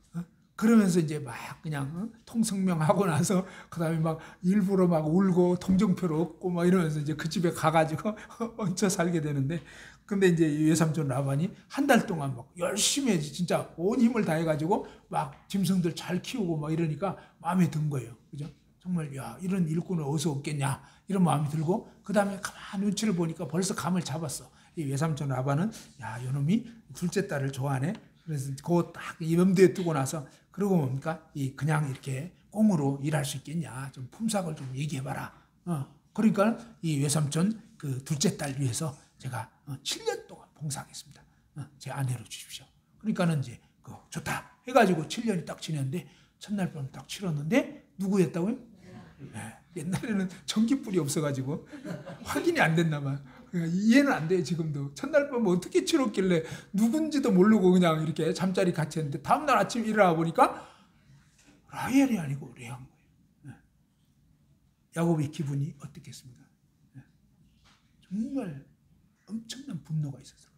그러면서 이제 막 그냥 통성명하고 나서 그다음에 막 일부러 막 울고 동정표를 얻고 막 이러면서 이제 그 집에 가가지고 얹혀 살게 되는데, 근데 이제 외삼촌 라반이 한 달 동안 막 열심히 진짜 온 힘을 다해가지고 막 짐승들 잘 키우고 막 이러니까 마음에 든 거예요. 그죠? 정말 야, 이런 일꾼을 어디서 얻겠냐 이런 마음이 들고, 그 다음에 가만 눈치를 보니까 벌써 감을 잡았어. 이 외삼촌 라반은 야, 이놈이 둘째 딸을 좋아하네. 그래서 그거 딱 염두에 두고 나서, 그러고 뭡니까? 그냥 이렇게 꽁으로 일할 수 있겠냐, 좀 품삯을 좀 얘기해봐라. 그러니까 이 외삼촌 그 둘째 딸 위해서 제가 7년 동안 봉사하겠습니다. 제 아내로 주십시오. 그러니까는 이제 좋다 해가지고 7년이 딱 지냈는데, 첫날 밤 딱 치렀는데 누구였다고요? 네. 옛날에는 전기불이 없어가지고 확인이 안 됐나 봐요. 이해는 안 돼요. 지금도 첫날 밤 어떻게 치렀길래 누군지도 모르고 그냥 이렇게 잠자리 같이 했는데, 다음날 아침 일어나 보니까 라헬이 아니고 레아인 거예요. 네. 야곱의 기분이 어떻겠습니까? 네. 정말 엄청난 분노가 있었어요.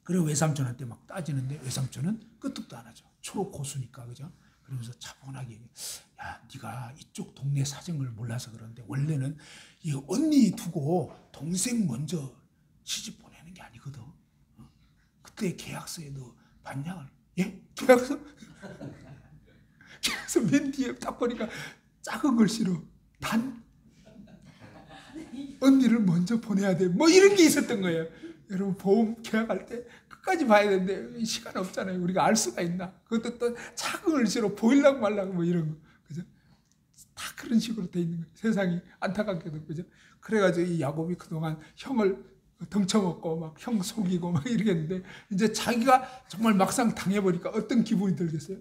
그리고 외삼촌한테 막 따지는데 외삼촌은 끄떡도 안 하죠. 초록 고수니까, 그죠? 그러면서 차분하게, 야, 네가 이쪽 동네 사정을 몰라서 그러는데 원래는 이 언니 두고 동생 먼저 시집 보내는 게 아니거든. 그때 계약서에도 반장을, 예? 계약서? 계약서 맨 뒤에 딱 보니까 작은 글씨로 단 언니를 먼저 보내야 돼, 뭐 이런 게 있었던 거예요. 여러분, 보험 계약할 때 끝까지 봐야 되는데 시간 없잖아요. 우리가 알 수가 있나? 그것도 또 작은 글씨로 보일랑 말랑 뭐 이런 거, 그죠? 다 그런 식으로 돼 있는 거예요. 세상이 안타깝게도, 그죠? 그래가지고 이 야곱이 그동안 형을 덩쳐먹고 막 형 속이고 막 이러겠는데, 이제 자기가 정말 막상 당해보니까 어떤 기분이 들겠어요?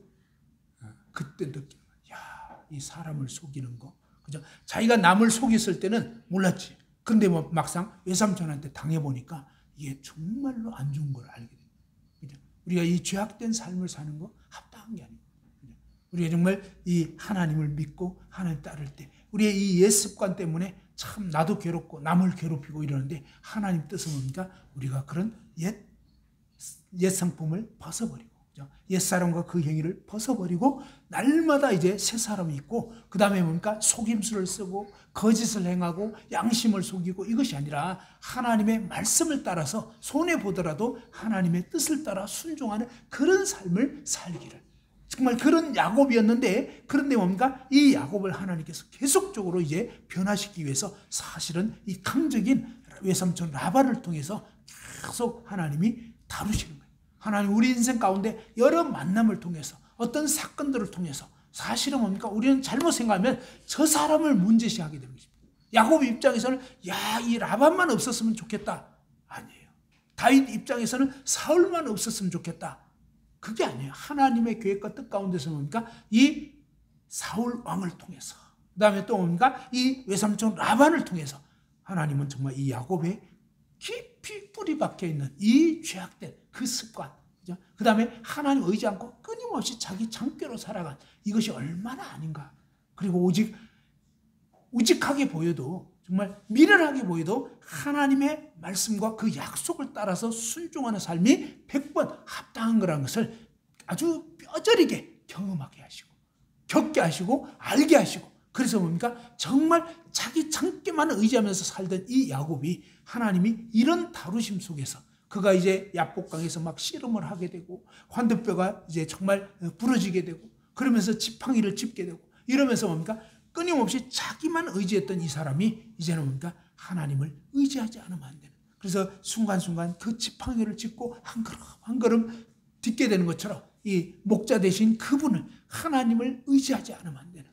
그때 느끼는 거예요. 야, 이 사람을 속이는 거, 그죠? 자기가 남을 속였을 때는 몰랐지. 근데 뭐 막상 외삼촌한테 당해보니까 이게 정말로 안 좋은 걸 알게 됩니다. 그죠? 우리가 이 죄악된 삶을 사는 거 합당한 게 아니고, 그죠? 우리가 정말 이 하나님을 믿고 하나님 따를 때, 우리의 이 옛 습관 때문에 참 나도 괴롭고 남을 괴롭히고 이러는데, 하나님 뜻은 뭡니까? 우리가 그런 옛 성품을 벗어버리고, 옛사람과 그 행위를 벗어버리고 날마다 이제 새 사람이 있고, 그 다음에 뭡니까? 속임수를 쓰고 거짓을 행하고 양심을 속이고, 이것이 아니라 하나님의 말씀을 따라서 손해보더라도 하나님의 뜻을 따라 순종하는 그런 삶을 살기를, 정말 그런 야곱이었는데, 그런데 뭡니까? 이 야곱을 하나님께서 계속적으로 이제 변화시키기 위해서 사실은 이 강적인 외삼촌 라반을 통해서 계속 하나님이 다루시는 거예요. 하나님 우리 인생 가운데 여러 만남을 통해서, 어떤 사건들을 통해서, 사실은 뭡니까? 우리는 잘못 생각하면 저 사람을 문제시하게 되는 것입니다. 야곱 입장에서는 야, 이 라반만 없었으면 좋겠다. 아니에요. 다윗 입장에서는 사울만 없었으면 좋겠다. 그게 아니에요. 하나님의 계획과 뜻 가운데서 뭡니까? 이 사울 왕을 통해서, 그 다음에 또 뭡니까? 이 외삼촌 라반을 통해서 하나님은 정말 이 야곱의 깊이 뿌리 박혀 있는 이 죄악된 그 습관, 그 다음에 하나님 의지 않고 끊임없이 자기 장꾀로 살아간 이것이 얼마나 아닌가. 그리고 오직 우직하게 보여도, 정말 미련하게 보여도 하나님의 말씀과 그 약속을 따라서 순종하는 삶이 100번 합당한 거라는 것을 아주 뼈저리게 경험하게 하시고, 겪게 하시고, 알게 하시고, 그래서 뭡니까? 정말 자기 장께만 의지하면서 살던 이 야곱이 하나님이 이런 다루심 속에서, 그가 이제 야복강에서 막 씨름을 하게 되고, 환두뼈가 이제 정말 부러지게 되고, 그러면서 지팡이를 짚게 되고, 이러면서 뭡니까? 끊임없이 자기만 의지했던 이 사람이 이제는 뭡니까? 하나님을 의지하지 않으면 안 되는. 그래서 순간순간 그 지팡이를 짚고 한 걸음 한 걸음 딛게 되는 것처럼, 이 목자 대신 그분을, 하나님을 의지하지 않으면 안 되는.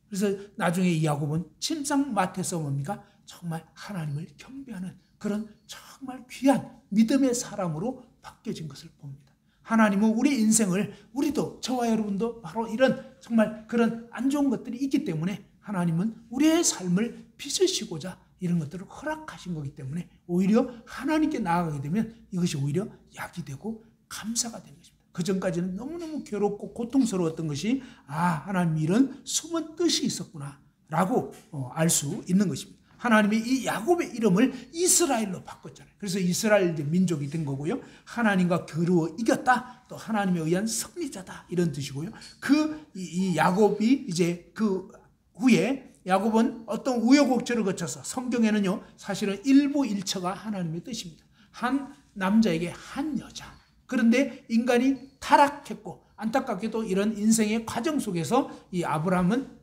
그래서 나중에 이 야곱은 침상맡에서 뭡니까? 정말 하나님을 경배하는 그런 정말 귀한 믿음의 사람으로 바뀌어진 것을 봅니다. 하나님은 우리 인생을, 우리도, 저와 여러분도 바로 이런 정말 그런 안 좋은 것들이 있기 때문에 하나님은 우리의 삶을 빚으시고자 이런 것들을 허락하신 거기 때문에, 오히려 하나님께 나아가게 되면 이것이 오히려 약이 되고 감사가 되는 것입니다. 그 전까지는 너무너무 괴롭고 고통스러웠던 것이, 아, 하나님 이런 숨은 뜻이 있었구나 라고 알 수 있는 것입니다. 하나님이 이 야곱의 이름을 이스라엘로 바꿨잖아요. 그래서 이스라엘 민족이 된 거고요. 하나님과 겨루어 이겼다. 또 하나님에 의한 승리자다. 이런 뜻이고요. 이 야곱이 이제 그 후에 야곱은 어떤 우여곡절을 거쳐서 성경에는요, 사실은 일부일처가 하나님의 뜻입니다. 한 남자에게 한 여자. 그런데 인간이 타락했고 안타깝게도 이런 인생의 과정 속에서 이 아브라함은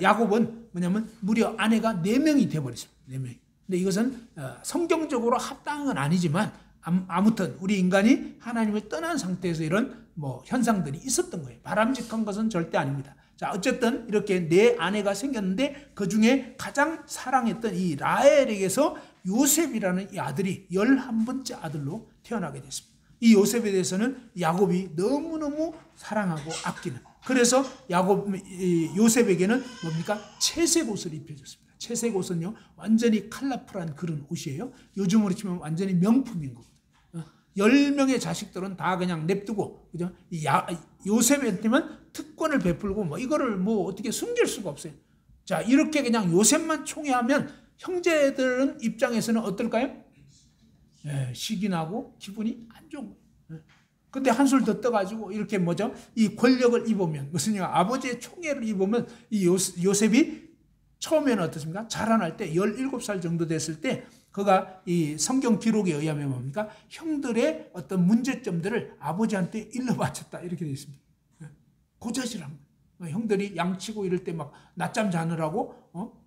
야곱은 뭐냐면 무려 아내가 4명이 되어버렸습니다. 4명이. 근데 이것은 성경적으로 합당한 건 아니지만 아무튼 우리 인간이 하나님을 떠난 상태에서 이런 현상들이 있었던 거예요. 바람직한 것은 절대 아닙니다. 자, 어쨌든 이렇게 4아내가 생겼는데 그 중에 가장 사랑했던 이 라헬에게서 요셉이라는 이 아들이 11번째 아들로 태어나게 됐습니다. 이 요셉에 대해서는 야곱이 너무너무 사랑하고 아끼는, 그래서 요셉에게는 뭡니까? 채색 옷을 입혀줬습니다. 채색 옷은요, 완전히 컬러풀한 그런 옷이에요. 요즘으로 치면 완전히 명품인 거거든요. 10명의 자식들은 다 그냥 냅두고, 그죠? 요셉한테만 특권을 베풀고 이거를 어떻게 숨길 수가 없어요. 자, 이렇게 그냥 요셉만 총애하면 형제들은 입장에서는 어떨까요? 식이 나고 기분이 안 좋은 거예요. 근데 한술 더 떠가지고 이렇게 이 권력을 입으면, 무슨요? 아버지의 총애를 입으면 이 요셉이 처음에는 어떻습니까? 자라날 때 17살 정도 됐을 때 그가 이 성경 기록에 의하면 뭡니까? 형들의 어떤 문제점들을 아버지한테 일러 바쳤다. 이렇게 되어 있습니다. 고자질한 거예요. 형들이 양치고 이럴 때 막 낮잠 자느라고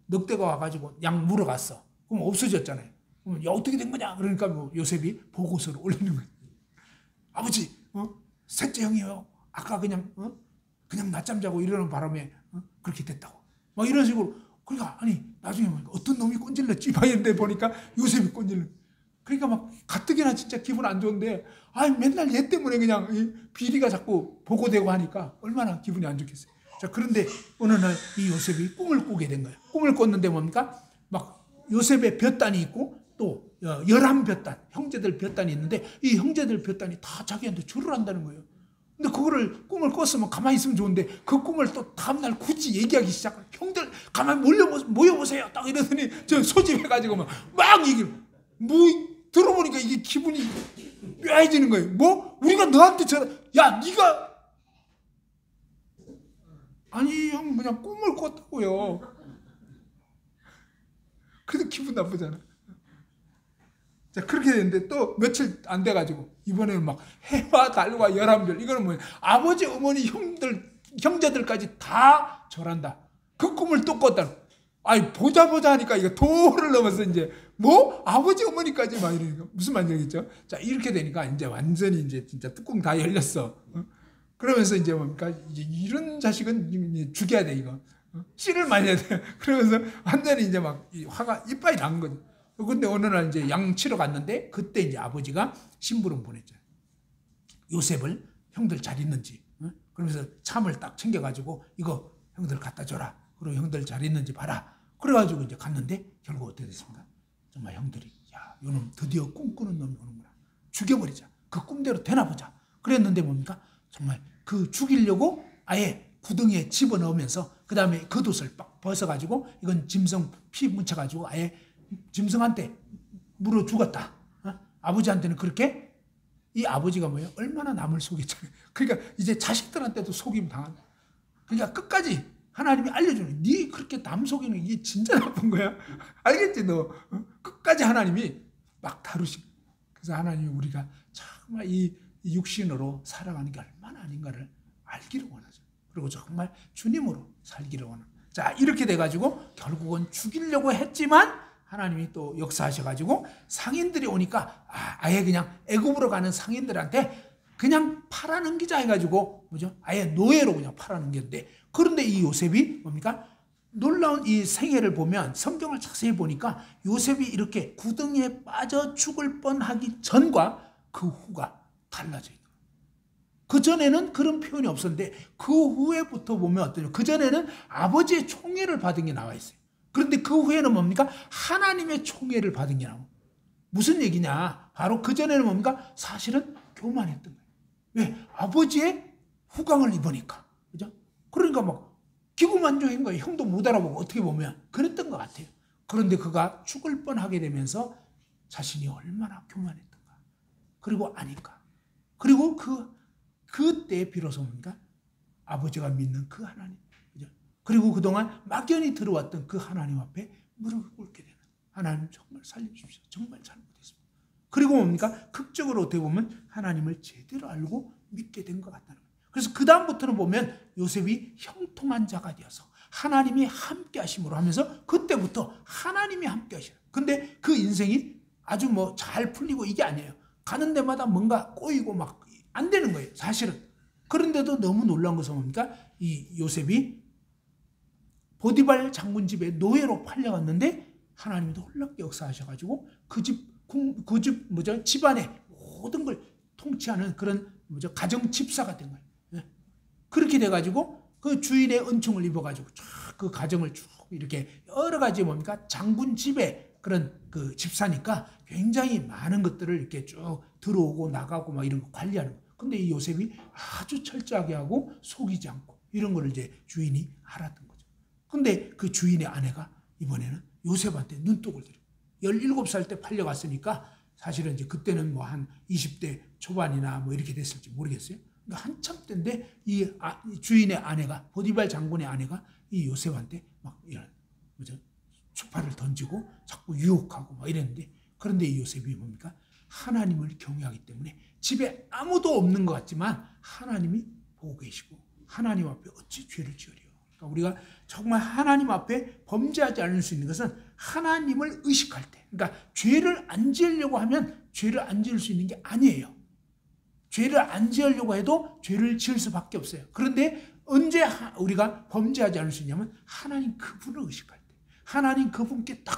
늑대가 와가지고 양 물어갔어. 그럼 없어졌잖아요. 야, 어떻게 된 거냐? 그러니까 요셉이 보고서를 올리는 거예요. 아버지, 셋째 형이요. 아까 그냥 낮잠 자고 이러는 바람에 그렇게 됐다고. 막 이런 식으로. 그러니까 아니 나중에 어떤 놈이 꼰질렀지 막 이런데 보니까 요셉이 꼰질렀. 그러니까 막 가뜩이나 진짜 기분 안 좋은데 맨날 얘 때문에 그냥 비리가 자꾸 보고되고 하니까 얼마나 기분이 안 좋겠어요. 자, 그런데 어느 날 이 요셉이 꿈을 꾸게 된 거예요. 꿈을 꿨는데 뭡니까? 막 요셉의 볕단이 있고 또 11볕단, 형제들 볕단이 있는데 이 형제들 볕단이 다 자기한테 절을 한다는 거예요. 근데 그거를 꿈을 꿨으면 가만히 있으면 좋은데 그 꿈을 또 다음날 굳이 얘기하기 시작해. 형들 가만히 모여보세요. 딱 이러더니 저 소집해가지고 막 얘기를. 들어보니까 이게 기분이 묘해지는 거예요. 우리가 너한테 야, 네가 아니 형 그냥 꿈을 꿨다고요. 그래도 기분 나쁘잖아. 자, 그렇게 됐는데 또 며칠 안 돼가지고 이번에는 막 해와 달과 11별, 이거는 뭐예요? 아버지, 어머니, 형제들까지 다 절한다. 그 꿈을 또 꿨다. 보자 하니까 이거 도를 넘어서 이제 아버지, 어머니까지 막 이러니까 무슨 말이겠죠? 자, 이렇게 되니까 이제 완전히 이제 진짜 뚜껑 다 열렸어. 그러면서 이제 뭡니까? 이제 이런 자식은 죽여야 돼, 이거. 씨를 말려야 돼. 그러면서 완전히 이제 막 화가 이빨이 난 거죠. 근데 어느 날 이제 양 치러 갔는데 그때 이제 아버지가 심부름 보냈잖아요. 요셉을 형들 잘 있는지. 그러면서 참을 딱 챙겨가지고 이거 형들 갖다 줘라. 그리고 형들 잘 있는지 봐라. 그래가지고 이제 갔는데 결국 어떻게 됐습니까? 정말 형들이 요놈 드디어 꿈꾸는 놈이 오는구나. 죽여버리자. 그 꿈대로 되나 보자. 그랬는데 뭡니까? 정말 그 죽이려고 아예 구덩이에 집어넣으면서 그 다음에 겉옷을 빡 벗어가지고 이건 짐승 피 묻혀가지고 아예 짐승한테 물어 죽었다. 아버지한테는 그렇게. 이 아버지가 얼마나 남을 속였잖아요. 그러니까 이제 자식들한테도 속임 당한다. 그러니까 끝까지 하나님이 알려주는, 네 그렇게 남 속이는 이게 진짜 나쁜 거야. 알겠지 너? 끝까지 하나님이 막 다루시. 그래서 하나님이 우리가 정말 이 육신으로 살아가는 게 얼마나 아닌가를 알기를 원하죠. 그리고 정말 주님으로 살기를 원합니다. 자, 이렇게 돼가지고 결국은 죽이려고 했지만 하나님이 또 역사하셔가지고 상인들이 오니까 아예 그냥 애굽으로 가는 상인들한테 그냥 팔아넘기자 해가지고 아예 노예로 그냥 팔아넘겼는데, 그런데 이 요셉이 뭡니까? 놀라운 이 생애를 보면 성경을 자세히 보니까 요셉이 이렇게 구덩이에 빠져 죽을 뻔하기 전과 그 후가 달라져 있는 거예요. 그 전에는 그런 표현이 없었는데 그 후에부터 보면 어떠냐? 그 전에는 아버지의 총애를 받은 게 나와 있어요. 그런데 그 후에는 뭡니까? 하나님의 총애를 받은 게 나와요. 무슨 얘기냐? 바로 그 전에는 뭡니까? 사실은 교만했던 거예요. 왜? 아버지의 후광을 입으니까. 그죠? 그러니까 막 기고만족인 거예요. 형도 못 알아보고 어떻게 보면 그랬던 것 같아요. 그런데 그가 죽을 뻔하게 되면서 자신이 얼마나 교만했던가. 그리고 아닌가. 그리고 그때 비로소 뭡니까? 아버지가 믿는 그 하나님. 그죠? 그리고 그동안 막연히 들어왔던 그 하나님 앞에 무릎을 꿇게 되는. 하나님 정말 살려주십시오. 정말 잘못했습니다. 그리고 뭡니까? 극적으로 어떻게 보면 하나님을 제대로 알고 믿게 된 것 같다는 거예요. 그래서 그 다음부터는 보면 요셉이 형통한 자가 되어서 하나님이 함께 하심으로 하면서 그때부터 하나님이 함께 하시는. 근데 그 인생이 아주 뭐 잘 풀리고 이게 아니에요. 가는 데마다 뭔가 꼬이고 막 안 되는 거예요. 사실은. 그런데도 너무 놀라운 것은 뭡니까? 이 요셉이 보디발 장군 집에 노예로 팔려갔는데 하나님이 놀랍게 역사하셔가지고 집안의 모든 걸 통치하는 그런 가정 집사가 된 거예요. 그렇게 돼가지고 그 주인의 은총을 입어가지고 쫙 그 가정을 쭉 이렇게 여러 가지 뭡니까? 장군 집에 그런 그 집사니까 굉장히 많은 것들을 이렇게 쭉 들어오고 나가고 막 이런 거 관리하는 거예요. 근데 이 요셉이 아주 철저하게 하고 속이지 않고 이런 걸 이제 주인이 알았던 거죠. 근데 그 주인의 아내가 이번에는 요셉한테 눈독을 들여요. 17살 때 팔려갔으니까 사실은 이제 그때는 뭐 한 20대 초반이나 뭐 이렇게 됐을지 모르겠어요. 그러니까 한참 때인데 이 주인의 아내가, 보디발 장군의 아내가 이 요셉한테 막 이런 추파를 던지고 자꾸 유혹하고 막 이랬는데, 그런데 이 요셉이 뭡니까? 하나님을 경외하기 때문에 집에 아무도 없는 것 같지만 하나님이 보고 계시고 하나님 앞에 어찌 죄를 지으리요. 그러니까 우리가 정말 하나님 앞에 범죄하지 않을 수 있는 것은 하나님을 의식할 때, 그러니까 죄를 안 지으려고 하면 죄를 안 지을 수 있는 게 아니에요. 죄를 안 지으려고 해도 죄를 지을 수밖에 없어요. 그런데 언제 우리가 범죄하지 않을 수 있냐면 하나님 그분을 의식할 때, 하나님 그분께 딱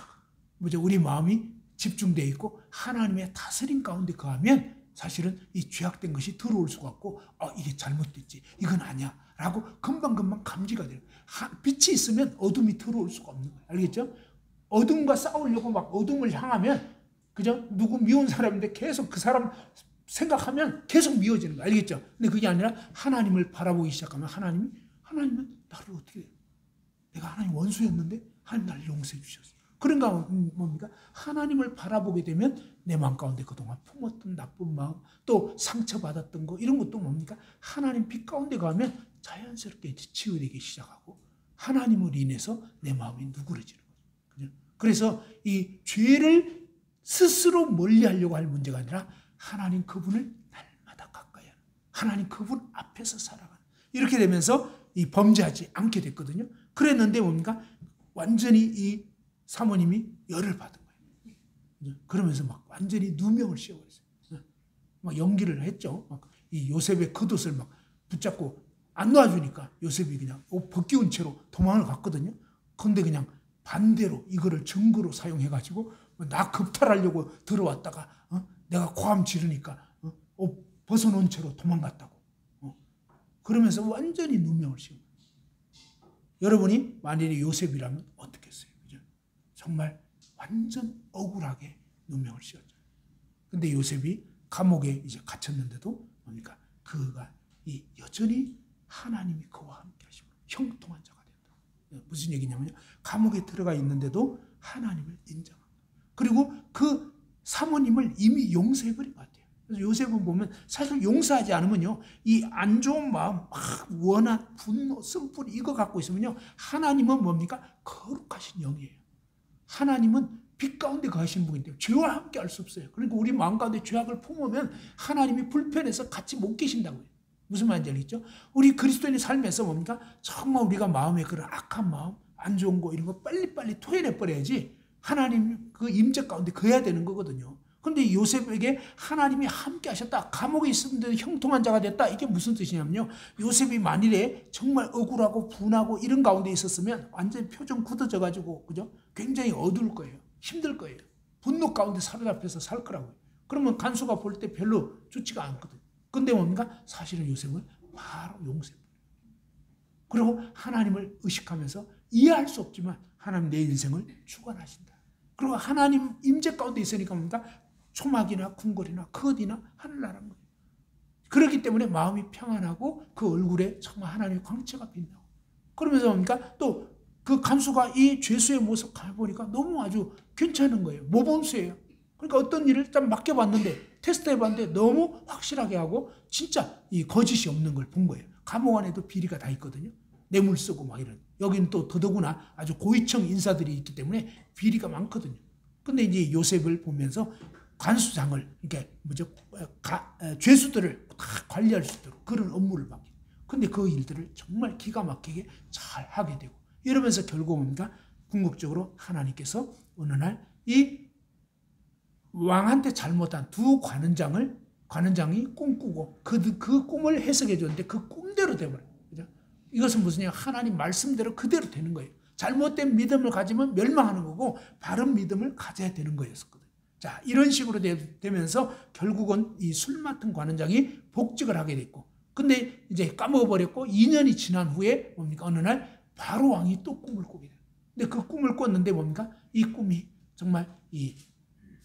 우리 마음이 집중되어 있고 하나님의 다스림 가운데 거하면 사실은 이 죄악된 것이 들어올 수가 없고 이게 잘못됐지, 이건 아니야 라고 금방금방 감지가 돼요. 빛이 있으면 어둠이 들어올 수가 없는 거예요. 알겠죠? 어둠과 싸우려고 막 어둠을 향하면 그죠? 누구 미운 사람인데 계속 그 사람 생각하면 계속 미워지는 거예요. 알겠죠? 근데 그게 아니라 하나님을 바라보기 시작하면 하나님은 나를 어떻게 해요? 내가 하나님 원수였는데 하나님 나를 용서해 주셨어요. 그런가 뭡니까? 하나님을 바라보게 되면 내 마음 가운데 그동안 품었던 나쁜 마음, 또 상처받았던 거 이런 것도 뭡니까? 하나님 빛 가운데 가면 자연스럽게 치유되기 시작하고 하나님을 인해서 내 마음이 누그러지는 거죠. 그래서 이 죄를 스스로 멀리하려고 할 문제가 아니라 하나님 그분을 날마다 가까이 하는, 하나님 그분 앞에서 살아가는, 이렇게 되면서 이 범죄하지 않게 됐거든요. 그랬는데 뭡니까? 완전히 이 사모님이 열을 받은 거예요. 그러면서 막 완전히 누명을 씌워버렸어요. 막 연기를 했죠. 막 이 요셉의 겉옷을 막 붙잡고 안 놔주니까 요셉이 그냥 옷 벗기운 채로 도망을 갔거든요. 그런데 그냥 반대로 이거를 증거로 사용해가지고 나 겁탈하려고 들어왔다가 내가 고함 지르니까 옷 벗어놓은 채로 도망갔다고. 그러면서 완전히 누명을 씌운 거예요. 여러분이 만일에 요셉이라면 어떻게 했어요? 그죠? 정말 완전 억울하게 누명을 씌웠죠. 근데 요셉이 감옥에 이제 갇혔는데도 뭡니까? 그가 여전히 하나님이 그와 함께 하시고 형통한 자가 된다. 무슨 얘기냐면요. 감옥에 들어가 있는데도 하나님을 인정합니다. 그리고 그 사모님을 이미 용서해버린 것 같아요. 그래서 요셉은 보면 사실 용서하지 않으면요, 이 안 좋은 마음, 원한, 분노, 쓴뿌리 이거 갖고 있으면요, 하나님은 뭡니까? 거룩하신 영이에요. 하나님은 빛 가운데 거하시는 분이기 때문에 죄와 함께 할 수 없어요. 그러니까 우리 마음 가운데 죄악을 품으면 하나님이 불편해서 같이 못 계신다고요. 무슨 말인지 알겠죠? 우리 그리스도인의 삶에서 뭡니까? 정말 우리가 마음에 그런 악한 마음, 안 좋은 거 이런 거 빨리빨리 토해내버려야지 하나님 그 임재 가운데 거해야 되는 거거든요. 그런데 요셉에게 하나님이 함께 하셨다. 감옥에 있었는데도 형통한 자가 됐다. 이게 무슨 뜻이냐면요. 요셉이 만일에 정말 억울하고 분하고 이런 가운데 있었으면 완전히 표정 굳어져가지고 그죠? 굉장히 어두울 거예요. 힘들 거예요. 분노 가운데 사로잡혀서 살 거라고요. 그러면 간수가 볼 때 별로 좋지가 않거든요. 근데 뭡니까? 사실은 요셉은 바로 용서해버려요. 그리고 하나님을 의식하면서 이해할 수 없지만 하나님 내 인생을 주관하신다. 그리고 하나님 임재 가운데 있으니까 뭡니까? 초막이나 궁궐이나 컷이나 하늘나라는 거예요. 그렇기 때문에 마음이 평안하고 그 얼굴에 정말 하나님의 광채가 빛나고 그러면서 뭡니까? 또 그 간수가 이 죄수의 모습 보니까 너무 아주 괜찮은 거예요. 모범수예요. 그러니까 어떤 일을 딱 맡겨봤는데 테스트 해봤는데 너무 확실하게 하고 진짜 이 거짓이 없는 걸 본 거예요. 감옥 안에도 비리가 다 있거든요. 뇌물 쓰고 막 이런. 여기는 또 더더구나 아주 고위층 인사들이 있기 때문에 비리가 많거든요. 근데 이제 요셉을 보면서 간수장을 이렇게 죄수들을 다 관리할 수 있도록 그런 업무를 맡겨. 근데 그 일들을 정말 기가 막히게 잘 하게 되고 이러면서 결국 뭡니까? 궁극적으로 하나님께서 어느 날 이 왕한테 잘못한 두 관원장이 꿈꾸고 그 꿈을 해석해 줬는데 그 꿈대로 돼버려요. 그죠? 이것은 무슨 하나님 말씀대로 그대로 되는 거예요. 잘못된 믿음을 가지면 멸망하는 거고 바른 믿음을 가져야 되는 거였거든요. 자, 이런 식으로 되면서 결국은 이 술 맡은 관원장이 복직을 하게 됐고, 근데 이제 까먹어버렸고 2년이 지난 후에 뭡니까? 어느 날 바로 왕이 또 꿈을 꾸게 돼요. 근데 그 꿈을 꿨는데 뭡니까? 이 꿈이 정말 이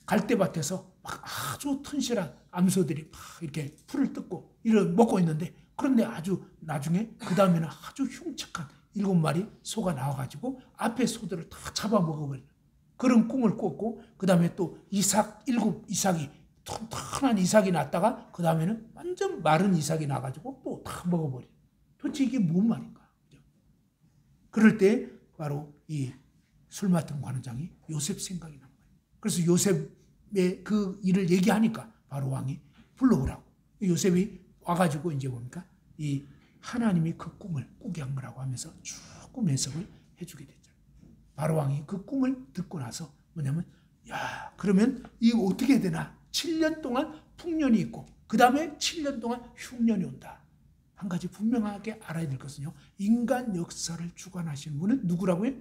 갈대밭에서 막 아주 튼실한 암소들이 막 이렇게 풀을 뜯고 먹고 있는데, 그런데 아주 나중에 그 다음에는 아주 흉측한 7마리 소가 나와가지고 앞에 소들을 다 잡아먹어버리는 그런 꿈을 꿨고, 그 다음에 또 이삭이 튼튼한 이삭이 났다가 그 다음에는 완전 마른 이삭이 나가지고 또 다 먹어버리는. 도대체 이게 뭔 말인가? 그럴 때 바로 이 술 맡은 관원장이 요셉 생각이 난 거예요. 그래서 요셉의 그 일을 얘기하니까 바로 왕이 불러오라고. 요셉이 와가지고 이제 뭡니까? 이 하나님이 그 꿈을 꾸게 한 거라고 하면서 쭉 꿈 해석을 해주게 됐죠. 바로 왕이 그 꿈을 듣고 나서 뭐냐면, 야, 그러면 이거 어떻게 되나? 7년 동안 풍년이 있고 그 다음에 7년 동안 흉년이 온다. 한 가지 분명하게 알아야 될 것은요, 인간 역사를 주관하시는 분은 누구라고요?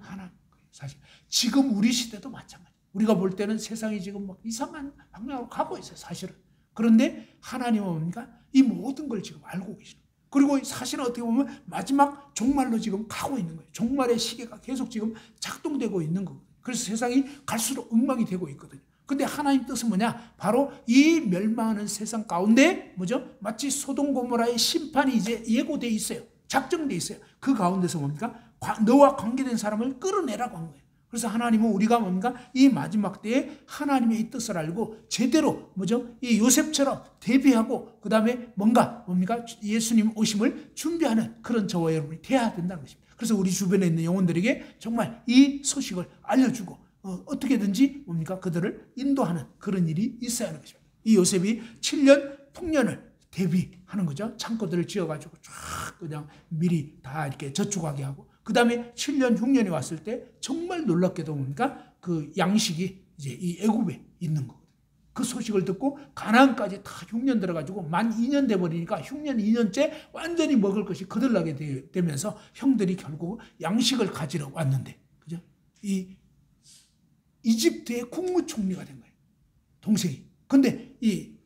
하나님. 사실 지금 우리 시대도 마찬가지. 우리가 볼 때는 세상이 지금 막 이상한 방향으로 가고 있어요, 사실은. 그런데 하나님은 뭡니까? 이 모든 걸 지금 알고 계시는 거예요. 그리고 사실은 어떻게 보면 마지막 종말로 지금 가고 있는 거예요. 종말의 시계가 계속 지금 작동되고 있는 거예요. 그래서 세상이 갈수록 엉망이 되고 있거든요. 근데 하나님 뜻은 뭐냐? 바로 이 멸망하는 세상 가운데 뭐죠? 마치 소돔 고모라의 심판이 이제 예고돼 있어요. 작정돼 있어요. 그 가운데서 뭡니까? 너와 관계된 사람을 끌어내라고 한 거예요. 그래서 하나님은 우리가 뭡니까? 이 마지막 때에 하나님의 이 뜻을 알고 제대로 뭐죠? 이 요셉처럼 대비하고 그 다음에 뭡니까? 예수님 오심을 준비하는 그런 저와 여러분이 돼야 된다는 것입니다. 그래서 우리 주변에 있는 영혼들에게 정말 이 소식을 알려주고 어떻게든지 그들을 인도하는 그런 일이 있어야 하는 것입니다. 이 요셉이 7년 풍년을 대비하는 거죠. 창고들을 지어가지고 쫙 그냥 미리 다 이렇게 저축하게 하고, 그 다음에 7년 흉년이 왔을 때 정말 놀랍게도 그 양식이 이제 이 애굽에 있는 거거든요. 그 소식을 듣고 가나안까지 다 흉년 들어가지고 만 2년 돼버리니까 흉년 2년째 완전히 먹을 것이 거들나게 되면서 형들이 결국 양식을 가지러 왔는데, 그죠? 이 이집트의 국무총리가 된 거예요, 동생이. 근데 이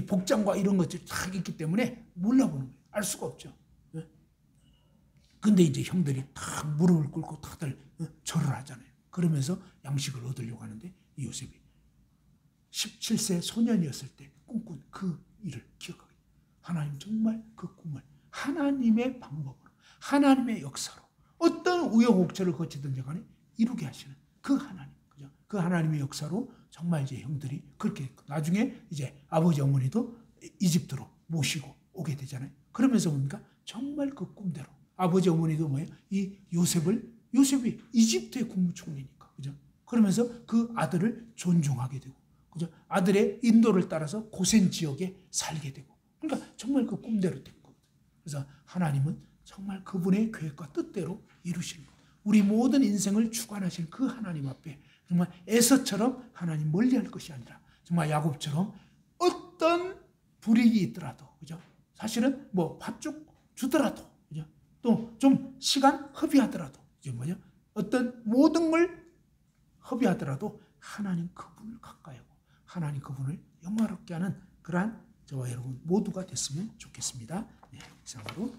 복장과 이런 것들이 다 있기 때문에 몰라보는 거예요. 알 수가 없죠. 근데 이제 형들이 다 무릎을 꿇고 다들 절을 하잖아요. 그러면서 양식을 얻으려고 하는데 이 요셉이 17세 소년이었을 때 꿈꾼 그 일을 기억하게 돼요. 하나님 정말 그 꿈을 하나님의 방법으로, 하나님의 역사로, 어떤 우여곡절을 거치든지 간에 이루게 하시는 그 하나님. 그 하나님의 역사로 정말 이제 형들이 그렇게 나중에 이제 아버지 어머니도 이집트로 모시고 오게 되잖아요. 그러면서 뭡니까? 정말 그 꿈대로 아버지 어머니도 뭐예요? 이 요셉이 이집트의 국무총리니까, 그죠? 그러면서 그 아들을 존중하게 되고, 그죠? 아들의 인도를 따라서 고센 지역에 살게 되고, 그러니까 정말 그 꿈대로 된 거거든요. 그래서 하나님은 정말 그분의 계획과 뜻대로 이루시는 거예요. 우리 모든 인생을 주관하시는 그 하나님 앞에 정말 에서처럼 하나님 멀리할 것이 아니라 정말 야곱처럼 어떤 불이익이 있더라도, 그죠? 사실은 뭐 팥죽 주더라도, 그죠? 또 좀 시간 허비하더라도, 이제 뭐냐? 어떤 모든 걸 허비하더라도 하나님 그분을 가까이 하고 하나님 그분을 영화롭게 하는 그러한 저와 여러분 모두가 됐으면 좋겠습니다. 네, 이상으로